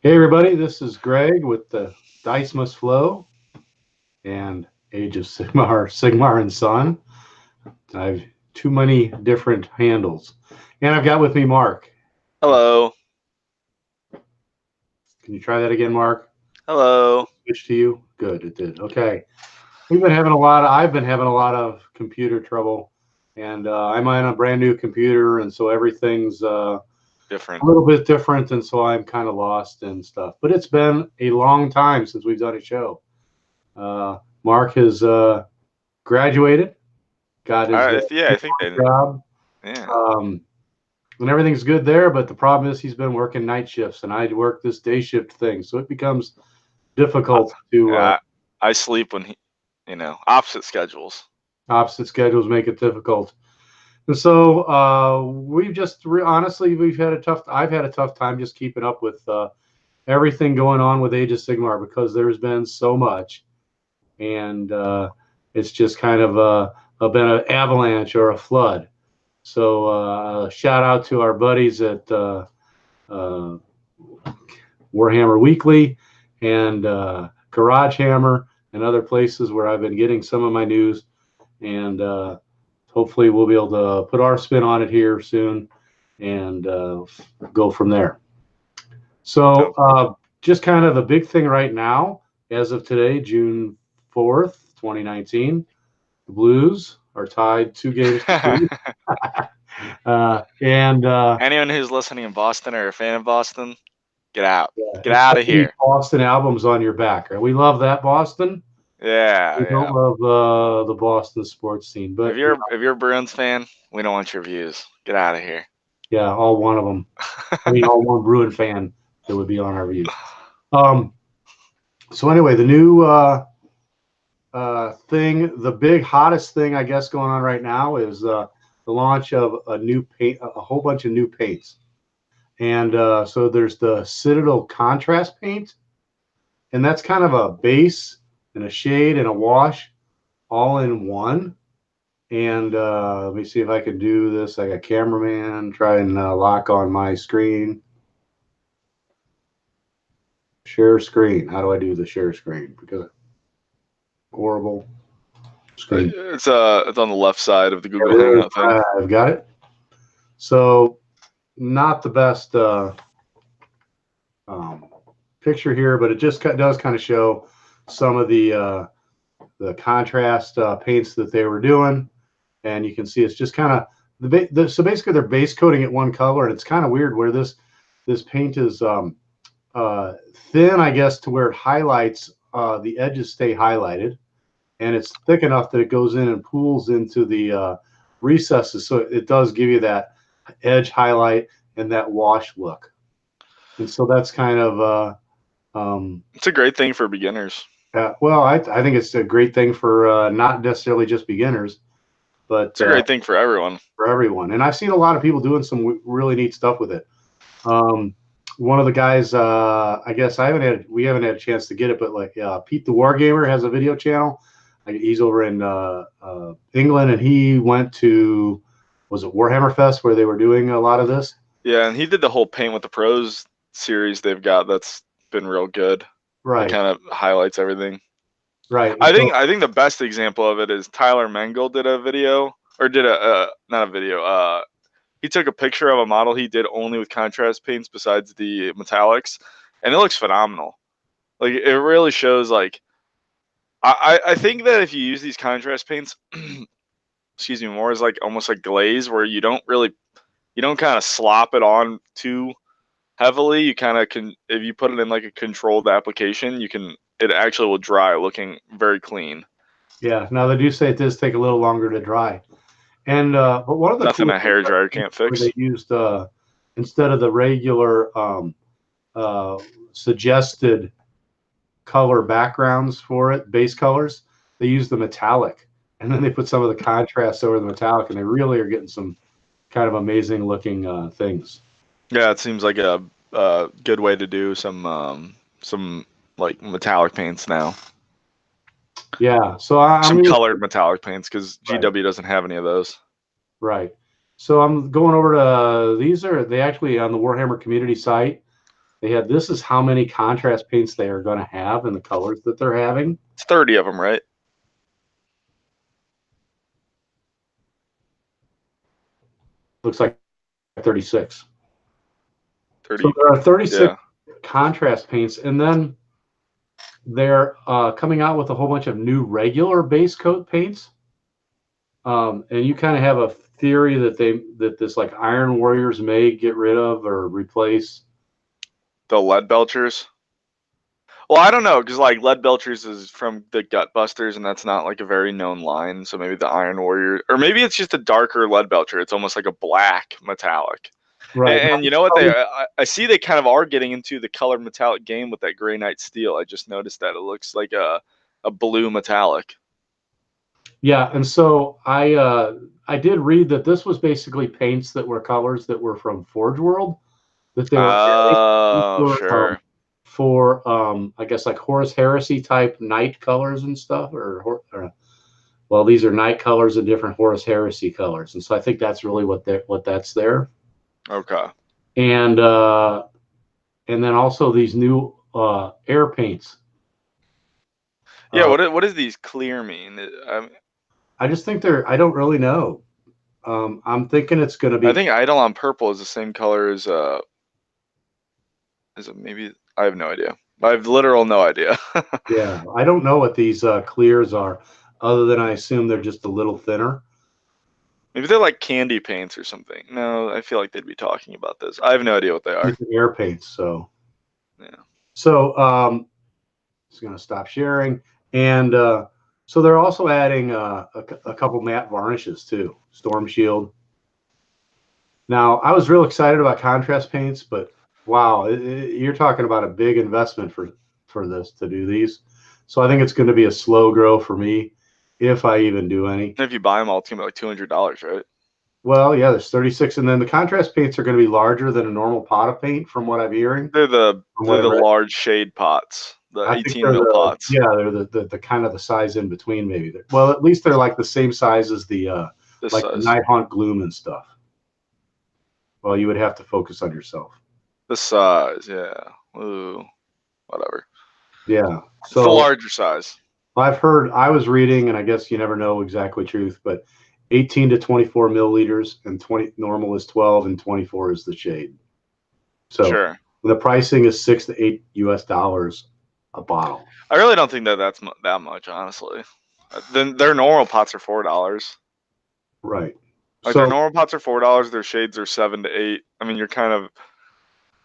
Hey everybody, this is Greg with the Dice Must Flow and Age of Sigmar, Sigmar and Son. I've too many different handles. And I've got with me Mark. Hello. Can you try that again, Mark? Hello. Switch to you? Good, it did. Okay. I've been having a lot of computer trouble, and I'm on a brand new computer, and so everything's Different. a little bit different, and so I'm kind of lost and stuff. But it's been a long time since we've done a show. Mark has graduated, got his Yeah, I think they. job, Yeah. and everything's good there. But the problem is he's been working night shifts, and I work this day shift thing, so it becomes difficult to Yeah. I sleep when opposite schedules. opposite schedules make it difficult. And so we've just honestly we've had a tough. I've had a tough time just keeping up with everything going on with Age of Sigmar because there's been so much, and it's just kind of been an avalanche or a flood. So shout out to our buddies at Warhammer Weekly and Garage Hammer and other places where I've been getting some of my news, and hopefully we'll be able to put our spin on it here soon and go from there. So just kind of the big thing right now, as of today, June 4th, 2019, the Blues are tied 2 games to 2. Anyone who's listening in Boston or a fan of Boston, get out. Yeah, Get out of here. Boston albums on your back. We love that Boston. Yeah. We don't love the Boston sports scene, but if you're a Bruins fan, we don't want your views. Get out of here. yeah, all one of them. I mean, all one Bruin fan that would be on our views. So anyway, the new thing, the big hottest thing, I guess, going on right now is the launch of a new paint, a whole bunch of new paints. And so there's the Citadel Contrast paint, and that's kind of a base and a shade and a wash all in one. And let me see if I can do this. I got cameraman, try and lock on my screen. Share screen. How do I do the share screen? Because horrible screen. It's on the left side of the Google Hangout thing. I've got it. So not the best picture here, but it just does kind of show some of the contrast paints that they were doing, and you can see it's just kind of so basically they're base coating it one color, and it's kind of weird where this paint is thin, I guess, to where it highlights the edges stay highlighted, and it's thick enough that it goes in and pools into the recesses, so it does give you that edge highlight and that wash look. And so that's kind of it's a great thing for beginners. well, I think it's a great thing for not necessarily just beginners, but it's a great thing for everyone. For everyone, and I've seen a lot of people doing some really neat stuff with it. One of the guys, I guess we haven't had a chance to get it, but like Pete the Wargamer has a video channel. He's over in England, and he went to, was it Warhammer Fest, where they were doing a lot of this? Yeah, and he did the whole Paint with the Pros series they've got. That's been real good. Right. It kind of highlights everything. Right. I think the best example of it is Tyler Mengel did a video, or did not a video. He took a picture of a model he did only with contrast paints besides the metallics, and it looks phenomenal. Like, it really shows, like, I think that if you use these contrast paints, excuse me, more as like almost like glaze, where you don't kind of slop it on too heavily. You kind of can, if you put it in like a controlled application, it actually will dry looking very clean. Yeah. Now they do say it does take a little longer to dry. And but one of the nothing a hair dryer can't fix. They used instead of the regular suggested color backgrounds for it, base colors, they used the metallic, and then they put some of the contrast over the metallic, and they really are getting some kind of amazing looking things. Yeah, it seems like a good way to do some like metallic paints now. Yeah, so some colored metallic paints, because GW doesn't have any of those. Right. So I'm going over to they actually on the Warhammer community site, They had, this is how many contrast paints they are going to have and the colors that they're having. It's 30 of them, right? Looks like 36. 30. So there are 36 Yeah. contrast paints, and then they're coming out with a whole bunch of new regular base coat paints. And you kind of have a theory that this like Iron Warriors may get rid of or replace The lead belchers. Well, I don't know, because like lead belchers is from the Gutbusters, and that's not like a very known line. So maybe the Iron Warrior, or maybe it's just a darker lead belcher. It's almost like a black metallic. right. And you know what? I see they kind of are getting into the color metallic game with that Gray Knight steel. I just noticed that it looks like a blue metallic. Yeah, and so I did read that this was basically paints that were colors that were from Forge World that they were Oh, sure. for I guess like Horus Heresy type night colors and stuff, or well, these are night colors and different Horus Heresy colors, and so I think that's really what that's there. Okay. And then also these new air paints. Yeah. What does these clear mean? I just think they're. I don't really know. I'm thinking it's going to be. I think Eidolon purple is the same color as maybe. I have no idea. I have literal no idea. Yeah, I don't know what these clears are, other than I assume they're just a little thinner. Maybe they're like candy paints or something. No, I feel like they'd be talking about this. I have no idea what they are. These are air paints, so. Yeah. So just going to stop sharing, and so they're also adding a couple matte varnishes too, Storm Shield. Now, I was real excited about contrast paints, but wow, you're talking about a big investment for this to do these. So I think it's going to be a slow grow for me, if I even do any. And if you buy them all, it's gonna be like $200, right? Well, yeah, there's 36, and then the contrast paints are going to be larger than a normal pot of paint, from what I'm hearing. They're the large shade pots, the I think 18 mil pots. Yeah, they're the kind of the size in between, maybe. Well, at least they're like the same size as the Night Haunt Gloom and stuff. Well, you would have to focus on yourself. The size, yeah. Ooh, whatever. Yeah. It's the larger size. I've heard, I was reading, and I guess you never know exactly truth, but 18 to 24 milliliters, and 20 normal is 12, and 24 is the shade. So sure. The pricing is $6 to $8 a bottle. I really don't think that's that much, honestly. Then their normal pots are $4. Right. Like their normal pots are $4. Their shades are $7 to $8. I mean, you're kind of.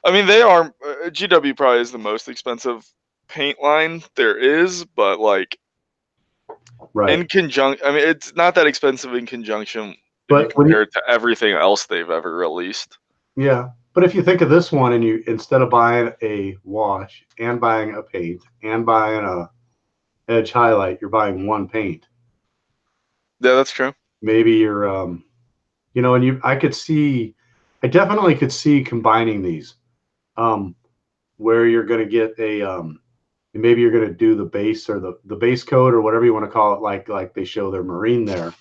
I mean, they are. GW probably is the most expensive paint line there is, but like. Right. In conjunction, I mean, it's not that expensive in conjunction, but compared to everything else they've ever released. Yeah. But if you think of this one, and you, instead of buying a wash and buying a paint and buying a edge highlight, you're buying one paint. Yeah, that's true. Maybe you're, and I definitely could see combining these, where you're going to get maybe you're going to do the base or the base coat or whatever you want to call it, like they show their Marine there,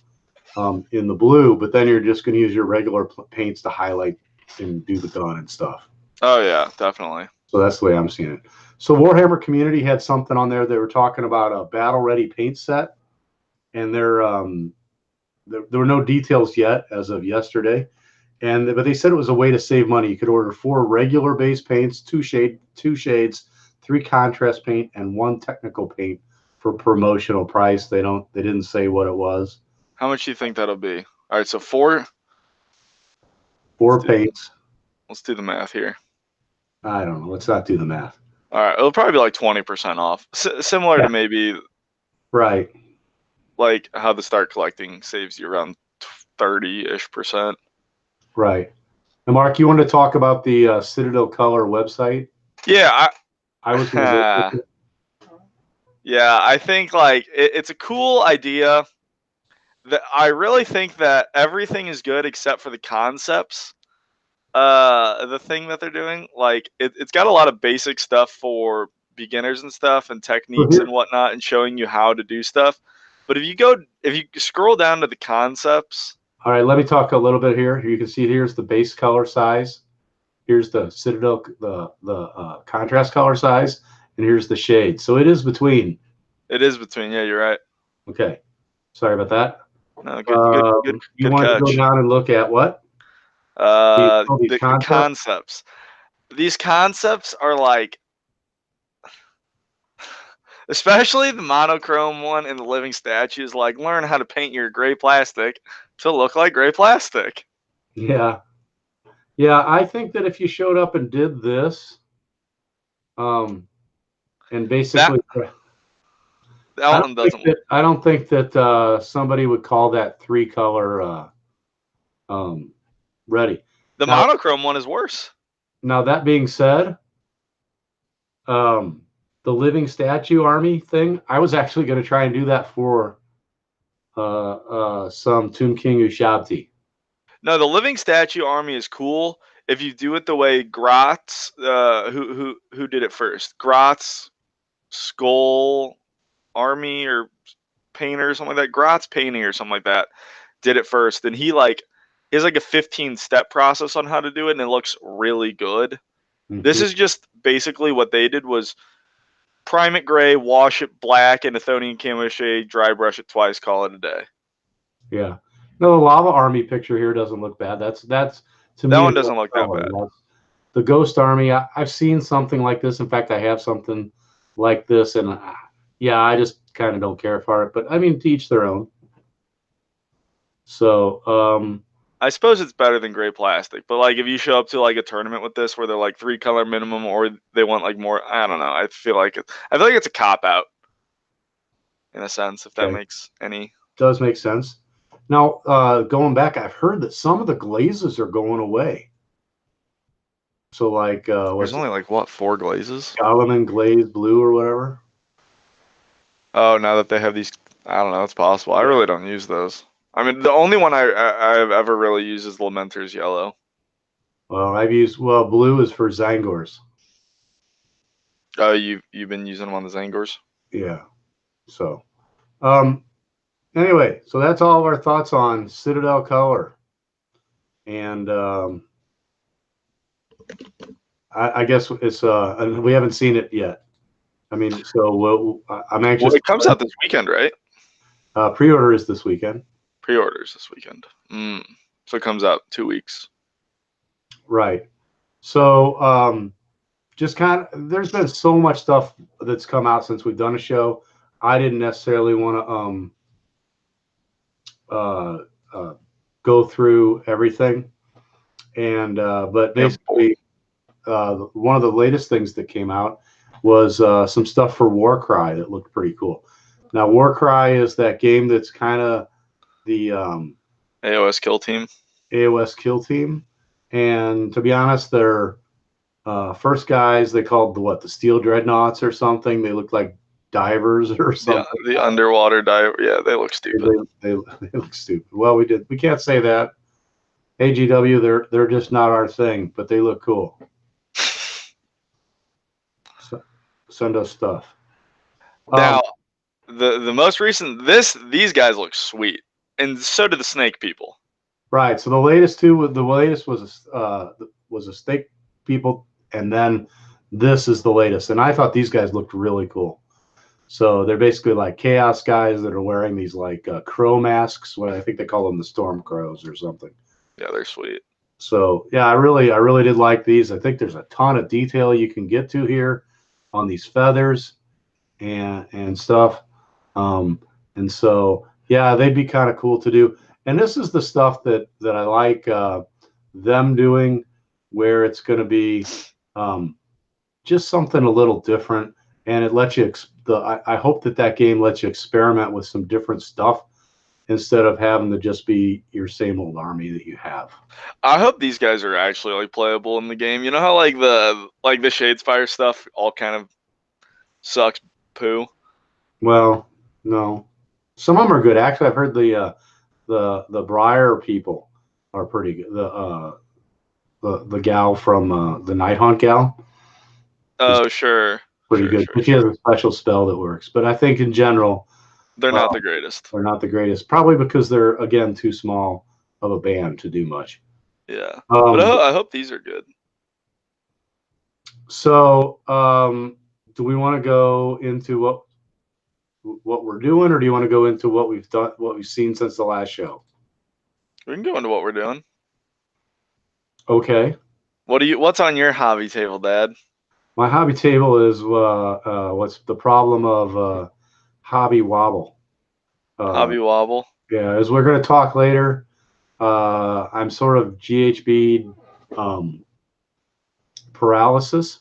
in the blue, but then you're just going to use your regular paints to highlight and do the gun and stuff. Oh yeah, definitely. So that's the way I'm seeing it. So Warhammer Community had something on there. They were talking about a battle ready paint set, and there were no details yet as of yesterday, but they said it was a way to save money. You could order 4 regular base paints, 2 shades, 3 contrast paint, and 1 technical paint for promotional price. They didn't say what it was. How much do you think that'll be? All right, so 4 paints. Let's do the math here. I don't know. Let's not do the math. All right, it'll probably be like 20% off. Similar to maybe right, like how the Start Collecting saves you around 30-ish%. Right. And Mark, you want to talk about the Citadel Color website? Yeah, I was. Yeah, I think like it's a cool idea. I really think that everything is good except for the concepts. The thing that they're doing, like it's got a lot of basic stuff for beginners and stuff, and techniques and whatnot, and showing you how to do stuff. But if you scroll down to the concepts. All right, let me talk a little bit here. You can see here's the base color size, here's the Citadel, the contrast color size, and here's the shade. So it is between. It is between. Yeah, you're right. Okay, sorry about that. No, good You want to go catch. down and look at what? The concepts. These concepts are like, especially the monochrome one and the living statues, like learn how to paint your gray plastic to look like gray plastic. Yeah. Yeah, I think that if you showed up and did this, and basically that one doesn't look. I don't think that somebody would call that 3-color ready. The monochrome one is worse. Now that being said, the living statue army thing, I was actually going to try and do that for some Tomb King Ushabti. No, the living statue army is cool if you do it the way Gratz, who did it first, Gratz Skull Army or Painter or something like that, Gratz Painting or something like that, did it first. And he has like a 15-step process on how to do it, and it looks really good. Mm-hmm. This is just basically what they did was prime it gray, wash it black, and Athonian camo shade, dry brush it twice, call it a day. Yeah. No, the lava army picture here doesn't look bad. That's to me. That one doesn't look that bad. The ghost army, I've seen something like this. In fact, I have something like this, and yeah, I just kind of don't care for it. But I mean, to each their own. So I suppose it's better than gray plastic, but like if you show up to like a tournament with this where they're like 3-color minimum, or they want like more, I don't know. I feel like it's a cop out in a sense, if that makes any. Does make sense. Now, going back, I've heard that some of the glazes are going away. So, like, there's only like what, 4 glazes? Solomon glaze blue or whatever. Oh, now that they have these, I don't know. It's possible. I really don't use those. I mean, the only one I've ever really used is Lamenter's yellow. Well, blue is for Zangors. Oh, you've been using them on the Zangors? Yeah. So, anyway, so that's all of our thoughts on Citadel color, and I guess it's and we haven't seen it yet. I mean, so I'm anxious. Well, it comes out this weekend, right? Pre-order is this weekend. Pre-orders this weekend. So it comes out 2 weeks. Right. So just kind of, there's been so much stuff that's come out since we've done a show. I didn't necessarily want to go through everything, and but basically one of the latest things that came out was some stuff for Warcry that looked pretty cool. Now, Warcry is that game that's kind of the AOS kill team. AOS kill team, and to be honest, their first guys they called the Steel Dreadnoughts or something. They looked like divers or something. Yeah, the underwater diver. Yeah, they look stupid. They look stupid. Well, we can't say that. AGW, they're just not our thing, but they look cool. So, send us stuff. Now, the most recent these guys look sweet, and so do the snake people. Right. So the latest was a snake people, and then this is the latest. And I thought these guys looked really cool. So they're basically like chaos guys that are wearing these like crow masks. What I think they call them the storm crows or something. Yeah, they're sweet. So yeah, I really did like these. I think there's a ton of detail you can get to here on these feathers and stuff. And so yeah, they'd be kind of cool to do. And this is the stuff that I like them doing, where it's going to be just something a little different, and it lets you. I hope that game lets you experiment with some different stuff instead of having to just be your same old army that you have. I hope these guys are actually like playable in the game. You know how like the Shadespire stuff all kind of sucks poo. Well, no, some of them are good. Actually, I've heard the Briar people are pretty good. The gal from the Night Hunt gal. Oh, sure. Pretty good. But she has a special spell that works. But I think in general, they're not the greatest. They're not the greatest. Probably because they're, again, too small of a band to do much. Yeah. But I hope these are good. So, do we want to go into what we're doing, or do you want to go into what we've done, what we've seen since the last show? We can go into what we're doing. Okay. What's on your hobby table, Dad? My hobby table is what's the problem of hobby wobble. Hobby wobble. Yeah, as we're going to talk later, I'm sort of GHB paralysis.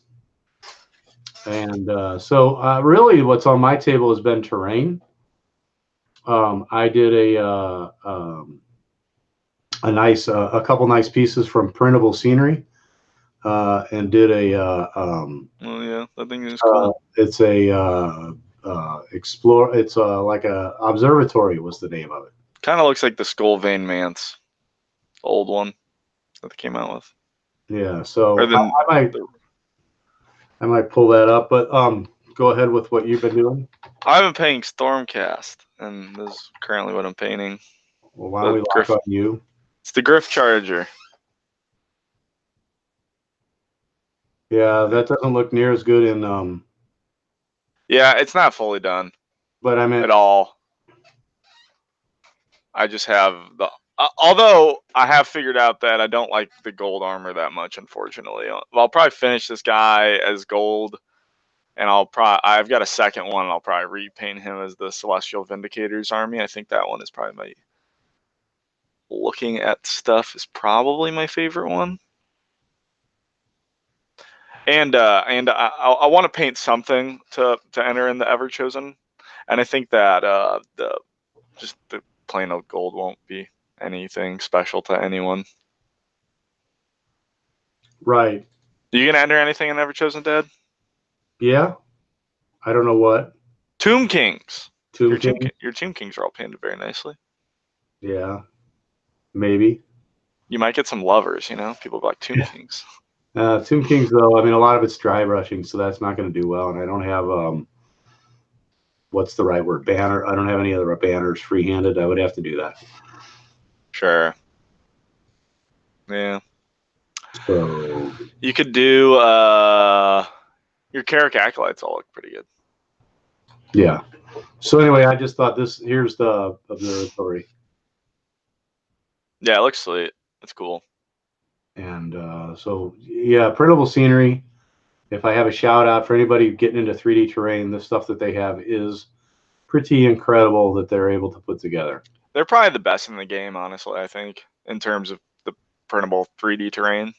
And so really what's on my table has been terrain. I did a couple nice pieces from printable scenery, and did Oh yeah, that thing is cool. it's a explore. It's like a observatory was the name of it. Kind of looks like the Skull Vein Manse, old one that they came out with. Yeah, so Or then I might pull that up, but go ahead with what you've been doing. I've been painting Stormcast, and this is currently what I'm painting. Well, why don't we lock on you? It's the Griff Charger. Yeah, that doesn't look near as good in Yeah, it's not fully done. But I mean at all. I just have the. Although I have figured out that I don't like the gold armor that much, unfortunately. I'll probably finish this guy as gold, and I've got a second one. And I'll probably repaint him as the Celestial Vindicators army. I think that one is probably my. Looking at stuff is probably my favorite one. And I want to paint something to enter in the Ever Chosen, and I think that the plain old gold won't be anything special to anyone. Right. Are you gonna enter anything in Ever Chosen, Dad? Yeah. I don't know what. Tomb Kings. Tomb Your Tomb Kings are all painted very nicely. Yeah. Maybe. You might get some lovers, people like Tomb Kings. Tomb Kings, though, I mean, a lot of it's dry brushing, so that's not going to do well. And I don't have what's the right word? Banner. I don't have any other banners free-handed. I would have to do that. Sure. Yeah. So you could do your Carrick Acolytes all look pretty good. Yeah. So anyway, I just thought here's the observatory. Yeah, it looks sweet. That's cool. And so yeah, printable scenery. If I have a shout out for anybody getting into 3D terrain, the stuff that they have is pretty incredible that they're able to put together. They're probably the best in the game, honestly, I think, in terms of the printable 3D terrain.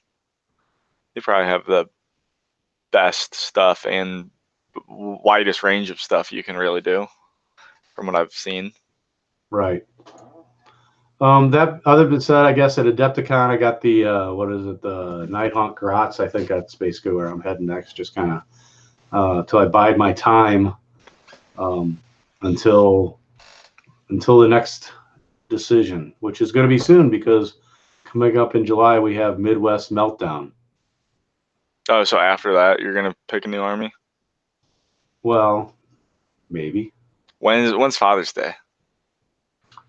They probably have the best stuff and widest range of stuff you can really do from what I've seen. Right. That other than said, I guess at Adepticon, I got the the Nighthawk Garrots. I think that's basically where I'm heading next. Just kind of till I bide my time until the next decision, which is going to be soon because coming up in July we have Midwest Meltdown. Oh, so after that you're gonna pick a new army? Well, maybe. When's Father's Day?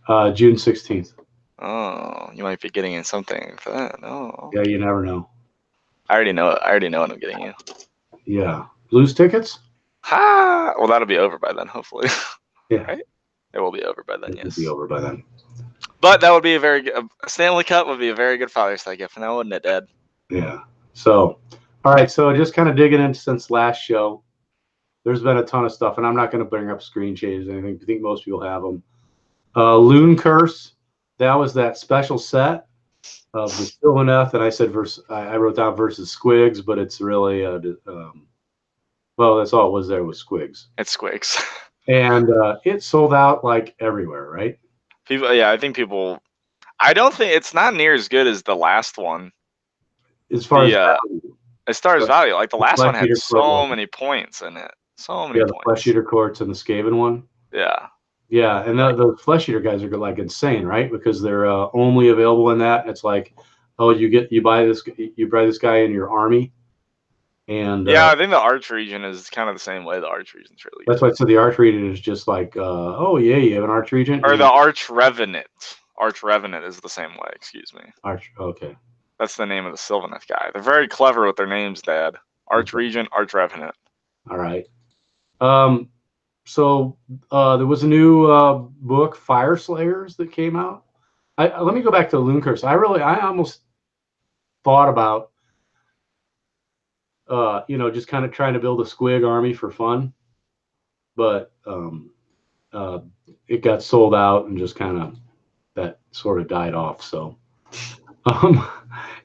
June 16th. Oh, you might be getting in something for that. Oh. Yeah, you never know. I already know what I'm getting you. Yeah. Blues tickets? Ha! Well, that'll be over by then, hopefully. Yeah. Right? It will be over by then, yes. It'll be over by then. But that would be a Stanley Cup would be a very good Father's Day gift now, wouldn't it, Dad? Yeah. So, all right. So just kind of digging in since last show, there's been a ton of stuff, and I'm not going to bring up screen changes or anything. I think most people have them. Loon Curse. That was that special set of the Sylvaneth, and I said I wrote down versus Squigs, but it's really well, that's all it was there was Squigs. It's Squigs. And it sold out like everywhere, right? I think people. I don't think it's not near as good as the last one. As far as value, like the last one had so many points in it. So many points. The Flesh Eater Courts and the Skaven one. Yeah. Yeah, and the Flesh Eater guys are like insane, right? Because they're only available in that. It's like, oh, you buy this guy in your army, and I think the Arch region is kind of the same way. The Arch region is really good. That's why I said the Arch region is just like, oh yeah, you have an Arch region, or the Arch Revenant. Arch Revenant is the same way. Excuse me. Arch. Okay. That's the name of the Sylvaneth guy. They're very clever with their names, Dad. Arch Regent, Arch Revenant. All right. So there was a new book, Fire Slayers, that came out. Let me go back to Loon Curse. I almost thought about, just kind of trying to build a squig army for fun, but it got sold out and just kind of that sort of died off. So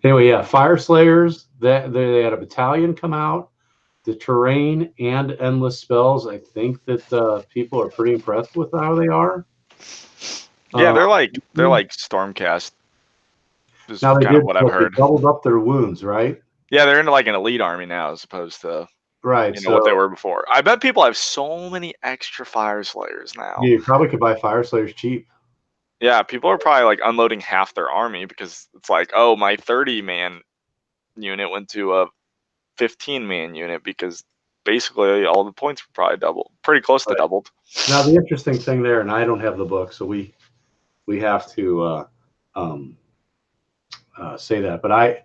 anyway, yeah, Fire Slayers. They had a battalion come out. The terrain and endless spells. I think that people are pretty impressed with how they are. Yeah, they're like Stormcast. Is Now they kind of did what I've heard. They doubled up their wounds, right? Yeah, they're into like an elite army now as opposed to what they were before. I bet people have so many extra Fire Slayers now. Yeah, you probably could buy Fire Slayers cheap. Yeah, people are probably like unloading half their army because it's like, oh, my 30-man unit went to a 15-man unit because basically all the points were probably doubled, pretty close to doubled. Now the interesting thing there, and I don't have the book, so we have to say that, but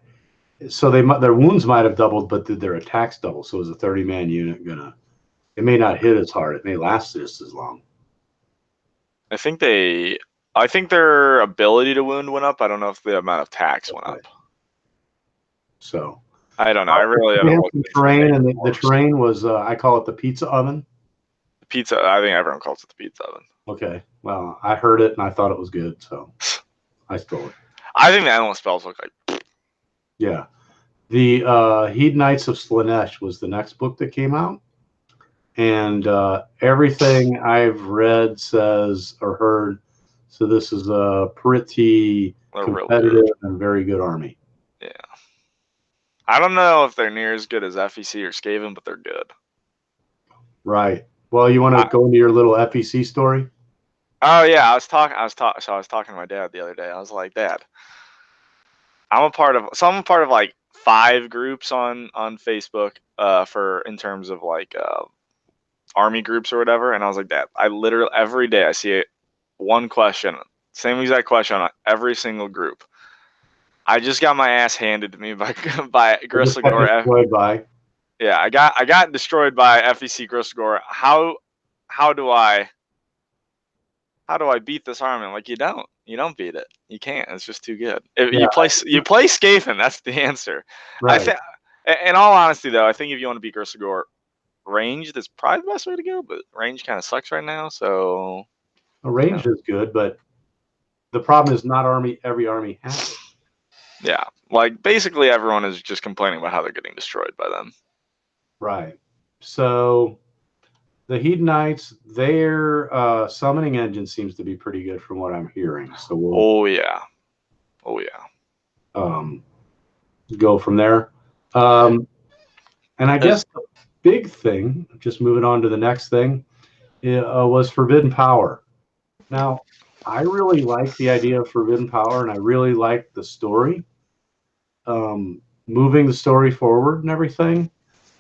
their wounds might have doubled, but did their attacks double? So is a 30-man unit it may not hit as hard, it may last just as long. I think their ability to wound went up. I don't know if the amount of attacks went up. So I don't know. I really haven't looked at the terrain, and the terrain was I call it the pizza oven. Pizza. I think everyone calls it the pizza oven. Okay. Well, I heard it and I thought it was good, so I stole it. I think the endless spells look like. Yeah. The Hedonites of Slaanesh was the next book that came out, and everything I've read says or heard. So this is a pretty competitive and very good army. Yeah. I don't know if they're near as good as FEC or Skaven, but they're good. Right. Well, you want to go into your little FEC story? Oh yeah, I was talking to my dad the other day. I was like, Dad, I'm a part of like 5 groups on Facebook for in terms of like army groups or whatever, and I was like, Dad, I literally every day I see one question, same exact question on every single group. I just got my ass handed to me by Gristlegore. Yeah, I got destroyed by FEC Gristlegore. How do I beat this army? I'm like, you don't beat it. You can't. It's just too good. You play Skaven. That's the answer. Right. In all honesty, though, I think if you want to beat Gristlegore, ranged is probably the best way to go. But range kind of sucks right now. So range is good, but the problem is not every army has it. Yeah, like basically everyone is just complaining about how they're getting destroyed by them. Right. So the Hedonites, their summoning engine seems to be pretty good from what I'm hearing. So we'll go from there. And I guess the big thing, just moving on to the next thing, was Forbidden Power. Now, I really like the idea of Forbidden Power, and I really like the story, moving the story forward and everything.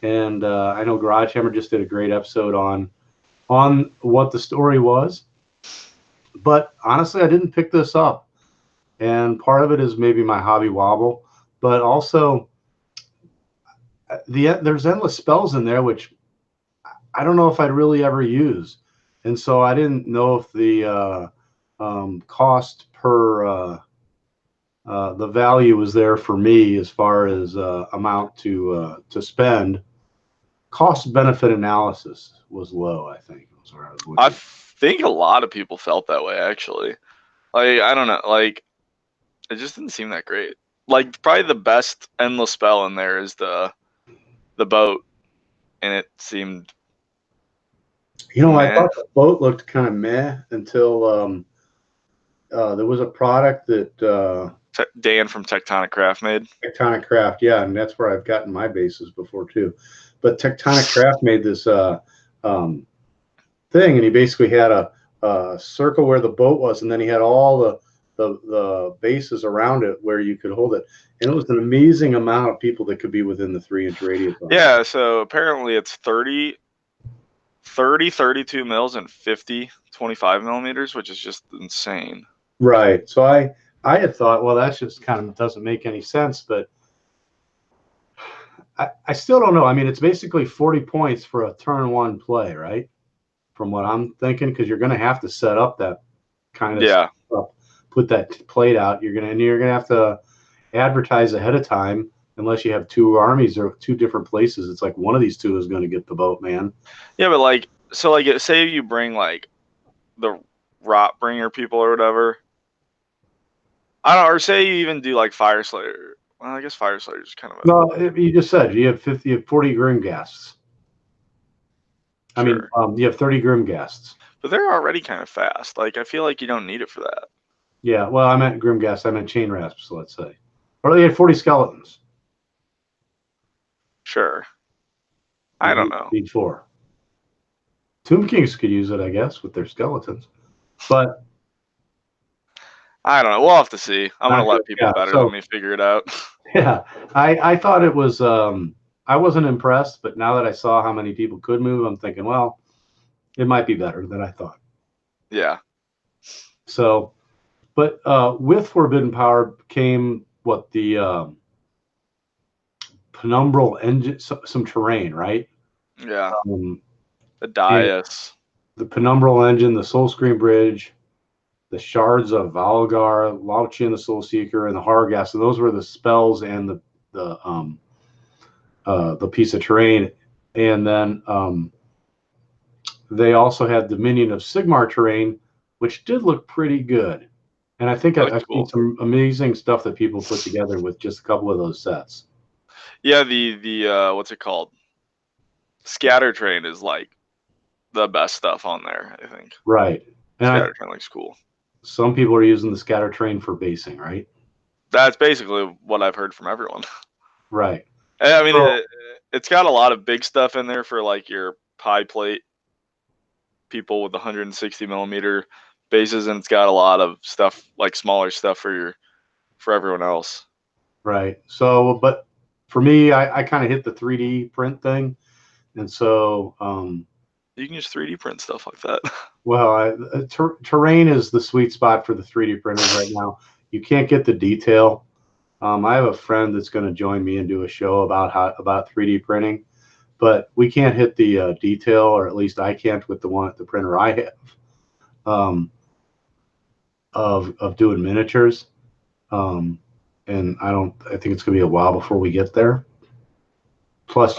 And I know Garagehammer just did a great episode on what the story was. But honestly, I didn't pick this up. And part of it is maybe my hobby wobble, but also there's endless spells in there, which I don't know if I'd really ever use. And so I didn't know if the cost per the value was there for me as far as amount to spend. Cost benefit analysis was low, I think. I think a lot of people felt that way, actually. Like, I don't know, like it just didn't seem that great. Like, probably the best endless spell in there is the boat, and it seemed. I thought the boat looked kind of meh until there was a product that Dan from Tectonic Craft made. Tectonic Craft, yeah, and that's where I've gotten my bases before too. But Tectonic Craft made this thing, and he basically had a circle where the boat was, and then he had all the bases around it where you could hold it, and it was an amazing amount of people that could be within the 3-inch radius. Yeah, so apparently it's 30, 32 mils and 50, 25 millimeters, which is just insane. Right. So I had thought, well, that's just kind of doesn't make any sense, but I still don't know. I mean, it's basically 40 points for a turn one play, right? From what I'm thinking, because you're going to have to set up that kind of stuff, put that plate out. You're gonna have to advertise ahead of time, unless you have two armies or two different places. It's like one of these two is going to get the boat, man. Yeah, but like, so like, say you bring like the rot bringer people or whatever. I don't know, or say you even do like Fire Slayer. Well, I guess Fire Slayer is kind of a. No, you just said you have 40 Grimghasts. I mean, you have 30 Grimghasts. But they're already kind of fast. Like, I feel like you don't need it for that. Yeah, well, I meant Grimghasts. I meant Chain Rasps, let's say. Or they had 40 skeletons. Sure. I don't know. Need 4. Tomb Kings could use it, I guess, with their skeletons. But I don't know. We'll have to see. I'm going to let people better than me figure it out. Yeah, I thought it was. I wasn't impressed, but now that I saw how many people could move, I'm thinking, well, it might be better than I thought. Yeah. So, but with Forbidden Power came what the penumbral engine, some terrain, right? Yeah. The dais, the penumbral engine, the Soul Scream Bridge, the shards of Valgar, Lauchi, the Soul Seeker, and the Hargas. And those were the spells and the piece of terrain. And then they also had Dominion of Sigmar terrain, which did look pretty good. And I think I've seen some amazing stuff that people put together with just a couple of those sets. Yeah, the what's it called? Scatter Train is like the best stuff on there, I think. Right. And Scatter Train looks cool. Some people are using the Scatter Train for basing, right? That's basically what I've heard from everyone. Right. I mean, it's got a lot of big stuff in there for like your pie plate people with 160 millimeter bases, and it's got a lot of stuff like smaller stuff for everyone else. Right. So, but for me, I kind of hit the 3D print thing, and so you can just 3D print stuff like that. Well, terrain is the sweet spot for the 3D printers right now. You can't get the detail. I have a friend that's going to join me and do a show about 3D printing, but we can't hit the detail, or at least I can't with the printer I have of doing miniatures. And I think it's going to be a while before we get there. Plus,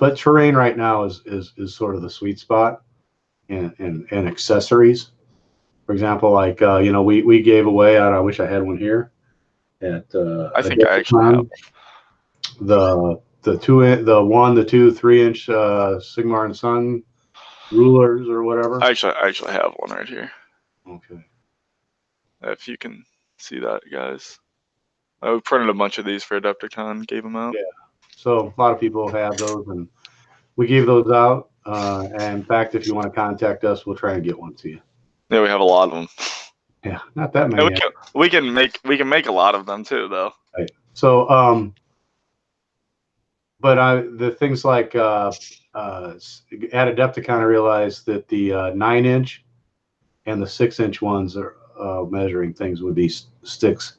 but terrain right now is sort of the sweet spot, and accessories. For example, like we gave away. I wish I had one here. At I think I actually have the 2, the 1, the 2, 3-inch Sigmar and Son rulers or whatever. I actually have one right here. Okay. If you can see that, guys. I printed a bunch of these for Adepticon, gave them out. Yeah. So a lot of people have those, and we gave those out. And in fact, if you want to contact us, we'll try and get one to you. Yeah, we have a lot of them. Yeah, not that many. We can make a lot of them too, though. Right. So, but the things like at Adepticon, I realized that the 9-inch and the 6-inch ones are measuring things would be sticks.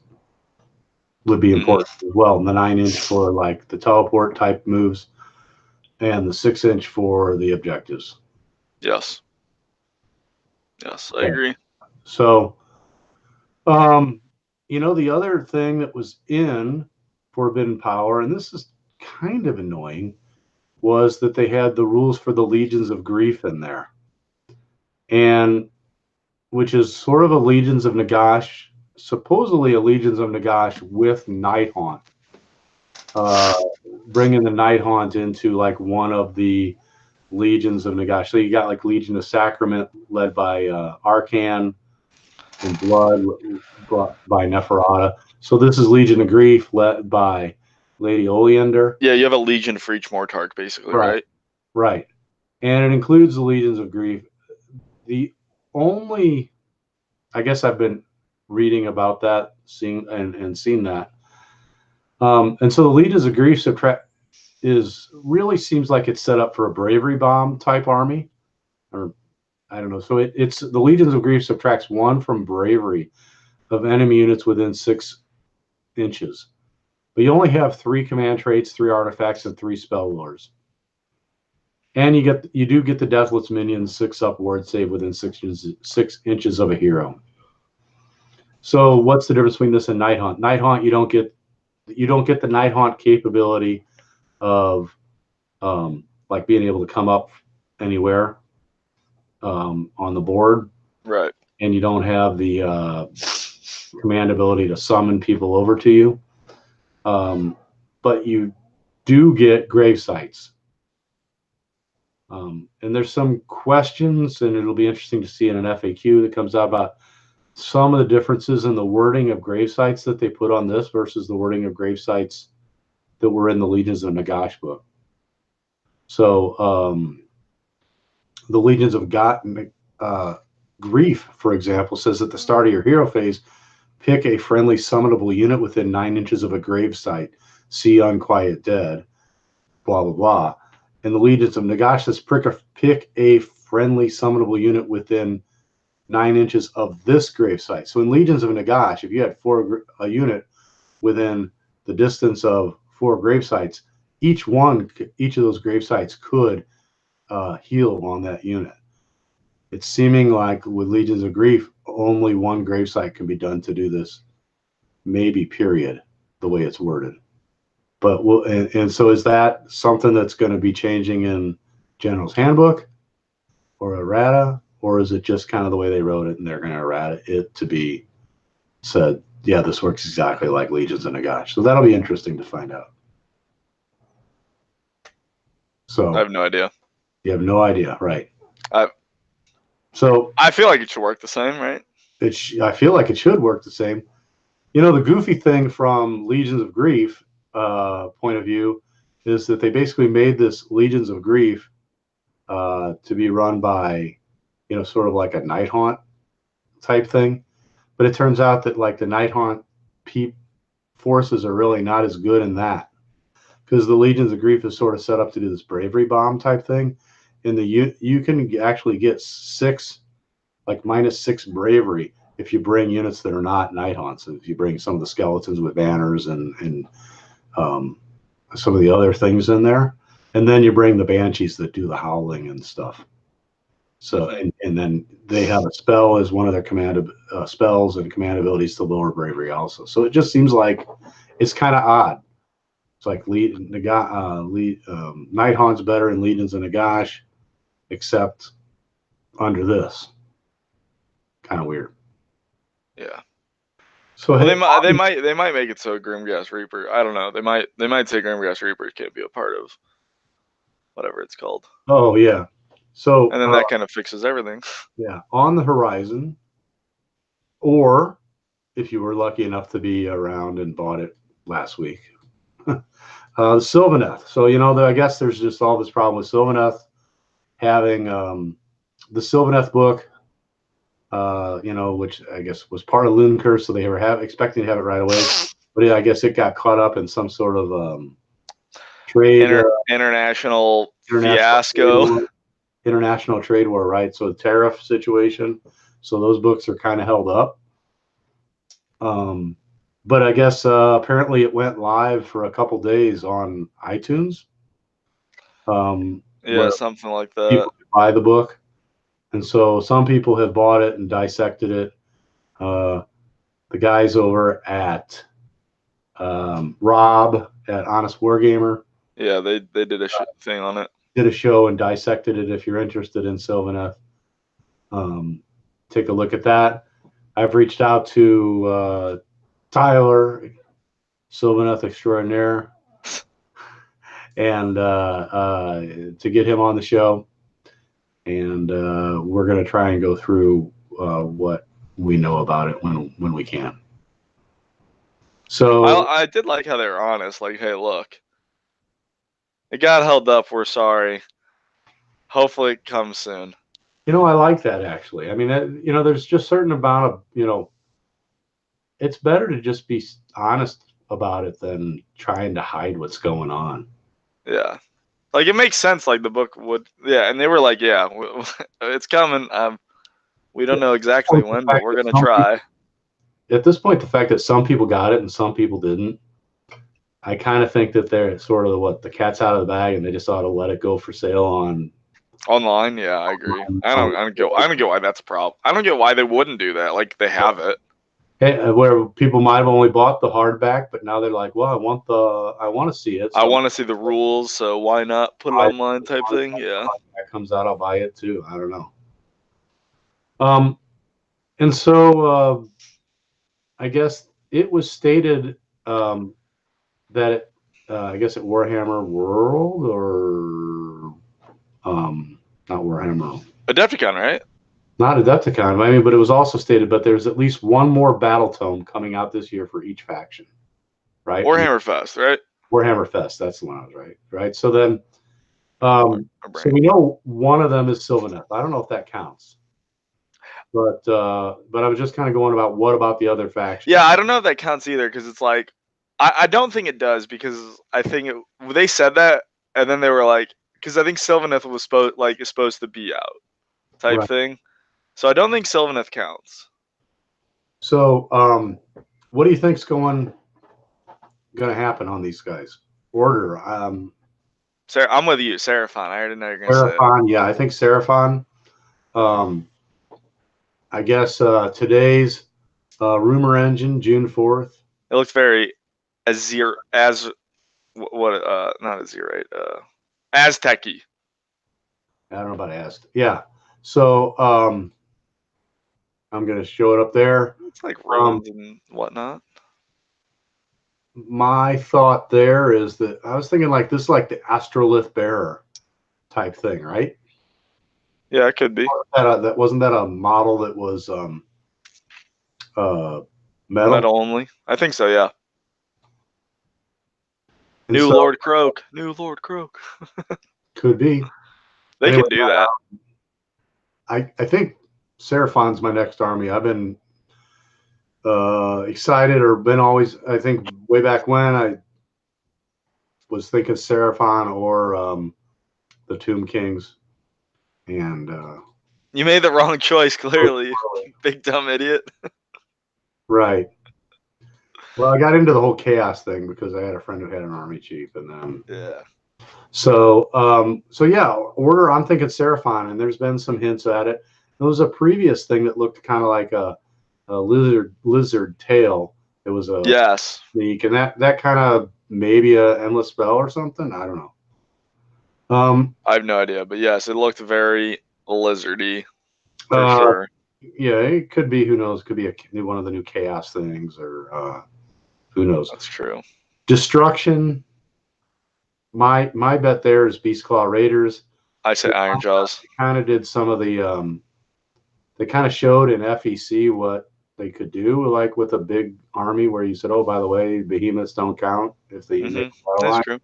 Would be important as well. And the 9-inch for like the teleport type moves, and the 6-inch for the objectives. Yes, I agree. So, the other thing that was in Forbidden Power, and this is kind of annoying, was that they had the rules for the Legions of Grief in there, and which is sort of a Legions of Nagash. Supposedly a Legions of Nagash with Nighthaunt, bringing the Nighthaunt into like one of the Legions of Nagash. So you got like Legion of Sacrament led by Arcan, and Blood by Neferata. So this is Legion of Grief led by Lady Oleander. Yeah, you have a Legion for each Mortarch, basically, right? Right. And it includes the Legions of Grief. The only, I guess I've been reading about that, seeing that. And so the Legions of Grief really seems like it's set up for a bravery bomb type army, or I don't know. So it's the Legions of Grief subtracts 1 from bravery of enemy units within 6 inches. but you only have 3 command traits, 3 artifacts, and 3 spell lures. And you do get the Deathless minions 6-up ward save within 6 inches of a hero. So what's the difference between this and Night Haunt? Night Haunt, you don't get the Night Haunt capability of like being able to come up anywhere on the board, Right. and you don't have the command ability to summon people over to you. But you do get grave sites. And there's some questions, and it'll be interesting to see in an FAQ that comes out about some of the differences in the wording of grave sites that they put on this versus the wording of grave sites that were in the Legions of Nagash book. So the Legions of Grief, for example, says at the start of your hero phase, pick a friendly summonable unit within 9 inches of a grave site. See Unquiet Dead, blah, blah, blah. And the Legions of Nagash says pick a friendly summonable unit within 9 inches of this grave site. So in Legions of Nagash, if you had a unit within the distance of 4 grave sites, each of those grave sites could heal on that unit. It's seeming like with Legions of Grief, only 1 grave site can be done to do this, maybe period, the way it's worded. But and so is that something that's going to be changing in General's Handbook or errata, or is it just kind of the way they wrote it and they're going to errata it to be said, yeah, this works exactly like Legions of Nagash? So that'll be interesting to find out. So I have no idea. You have no idea, right? So I feel like it should work the same, right? I feel like it should work the same. You know, the goofy thing from Legions of Grief point of view is that they basically made this Legions of Grief to be run by, you know, sort of like a Night Haunt type thing. But it turns out that like the Night Haunt forces are really not as good in that, because the Legions of Grief is sort of set up to do this bravery bomb type thing. In the you can actually get 6, like -6 bravery if you bring units that are not Night Haunts. If you bring some of the skeletons with banners and some of the other things in there, and then you bring the banshees that do the howling and stuff. So and then they have a spell as one of their command spells and command abilities to lower bravery also. So it just seems like it's kind of odd. It's like Night Haunt's better in Legions of Nagash, except under this. Kind of weird. Yeah. So well, they might make it so Grimgas Reaper. I don't know. They might say Grimgas Reaper can't be a part of whatever it's called. Oh yeah. So and then that kind of fixes everything. Yeah, on the horizon, or if you were lucky enough to be around and bought it last week, the Sylvaneth. So you know, I guess there's just all this problem with Sylvaneth having the Sylvaneth book. You know, which I guess was part of Loon Curse, so they were expecting to have it right away, but I guess it got caught up in some sort of trade international fiasco, international trade war, right? So the tariff situation. So those books are kind of held up. But I guess apparently it went live for a couple days on iTunes. Yeah, something like that. People buy the book. And so some people have bought it and dissected it. The guys over at Rob at Honest Wargamer. Yeah, they did a thing on it. Did a show and dissected it. If you're interested in Sylvaneth, take a look at that. I've reached out to Tyler, Sylvaneth Extraordinaire, and to get him on the show. And we're going to try and go through what we know about it when we can. So I did like how they were honest. Like, hey, look, it got held up. We're sorry. Hopefully it comes soon. You know, I like that actually. I mean, you know, there's just certain amount of, you know, it's better to just be honest about it than trying to hide what's going on. Yeah. Like, it makes sense, like, the book would, yeah, and they were like, yeah, it's coming. We don't know exactly when, but we're going to try. At this point, the fact that some people got it and some people didn't, I kind of think that they're sort of the cat's out of the bag, and they just ought to let it go for sale on online. Yeah, I agree. I don't get why that's a problem. I don't get why they wouldn't do that. Like they have it. Where people might have only bought the hardback, but now they're like, well, I want to see it. I So want to see the rules, so why not put it online type thing? Yeah. that comes out, I'll buy it too. I don't know. And so I guess it was stated that I guess at Warhammer World or not Warhammer, Adepticon, right? not Adepticon. I mean, but it was also stated, but there's at least one more battle tome coming out this year for each faction, right? Warhammer Fest, right? Warhammer Fest. That's the one I was right. So then, so we know one of them is Sylvaneth. I don't know if that counts, but I was just kind of going about what about the other factions? Yeah, I don't know if that counts either because it's like I don't think it does because I think they said that and then they were like because I think Sylvaneth was supposed to be out type thing, so I don't think Sylvaneth counts. So what do you think's going to happen on these guys? Order. I'm with you, Seraphon. I already know you're going to say Seraphon, yeah, I think Seraphon. I guess today's rumor engine, June 4th. It looks very not Azerite, Aztec-y. I don't know about Aztec. Yeah. So I'm going to show it up there. It's like runes and whatnot. My thought there is that I was thinking like this, like the Astrolith Bearer type thing, right? Yeah, it could be. That wasn't that a model that was metal only. I think so. Yeah. And New Lord Croak. Could be. They can do that. I think Seraphon's my next army. I've been excited or been always, I think way back when I was thinking Seraphon or the Tomb Kings. And you made the wrong choice, clearly. Big dumb idiot. Right. Well, I got into the whole chaos thing because I had a friend who had an army chief, and then yeah. So yeah, order. I'm thinking Seraphon, and there's been some hints at it. There was a previous thing that looked kind of like a lizard tail. It was a sneak, and that kind of maybe a endless spell or something. I don't know. I have no idea, but yes, it looked very lizardy for sure. Yeah, it could be. Who knows? It could be one of the new chaos things, or who knows? That's true. Destruction. My bet there is Beastclaw Raiders. I say Iron Jaws. They kind of did some of the. They kind of showed in FEC what they could do, like with a big army, where you said, "Oh, by the way, behemoths don't count if they make a That's true.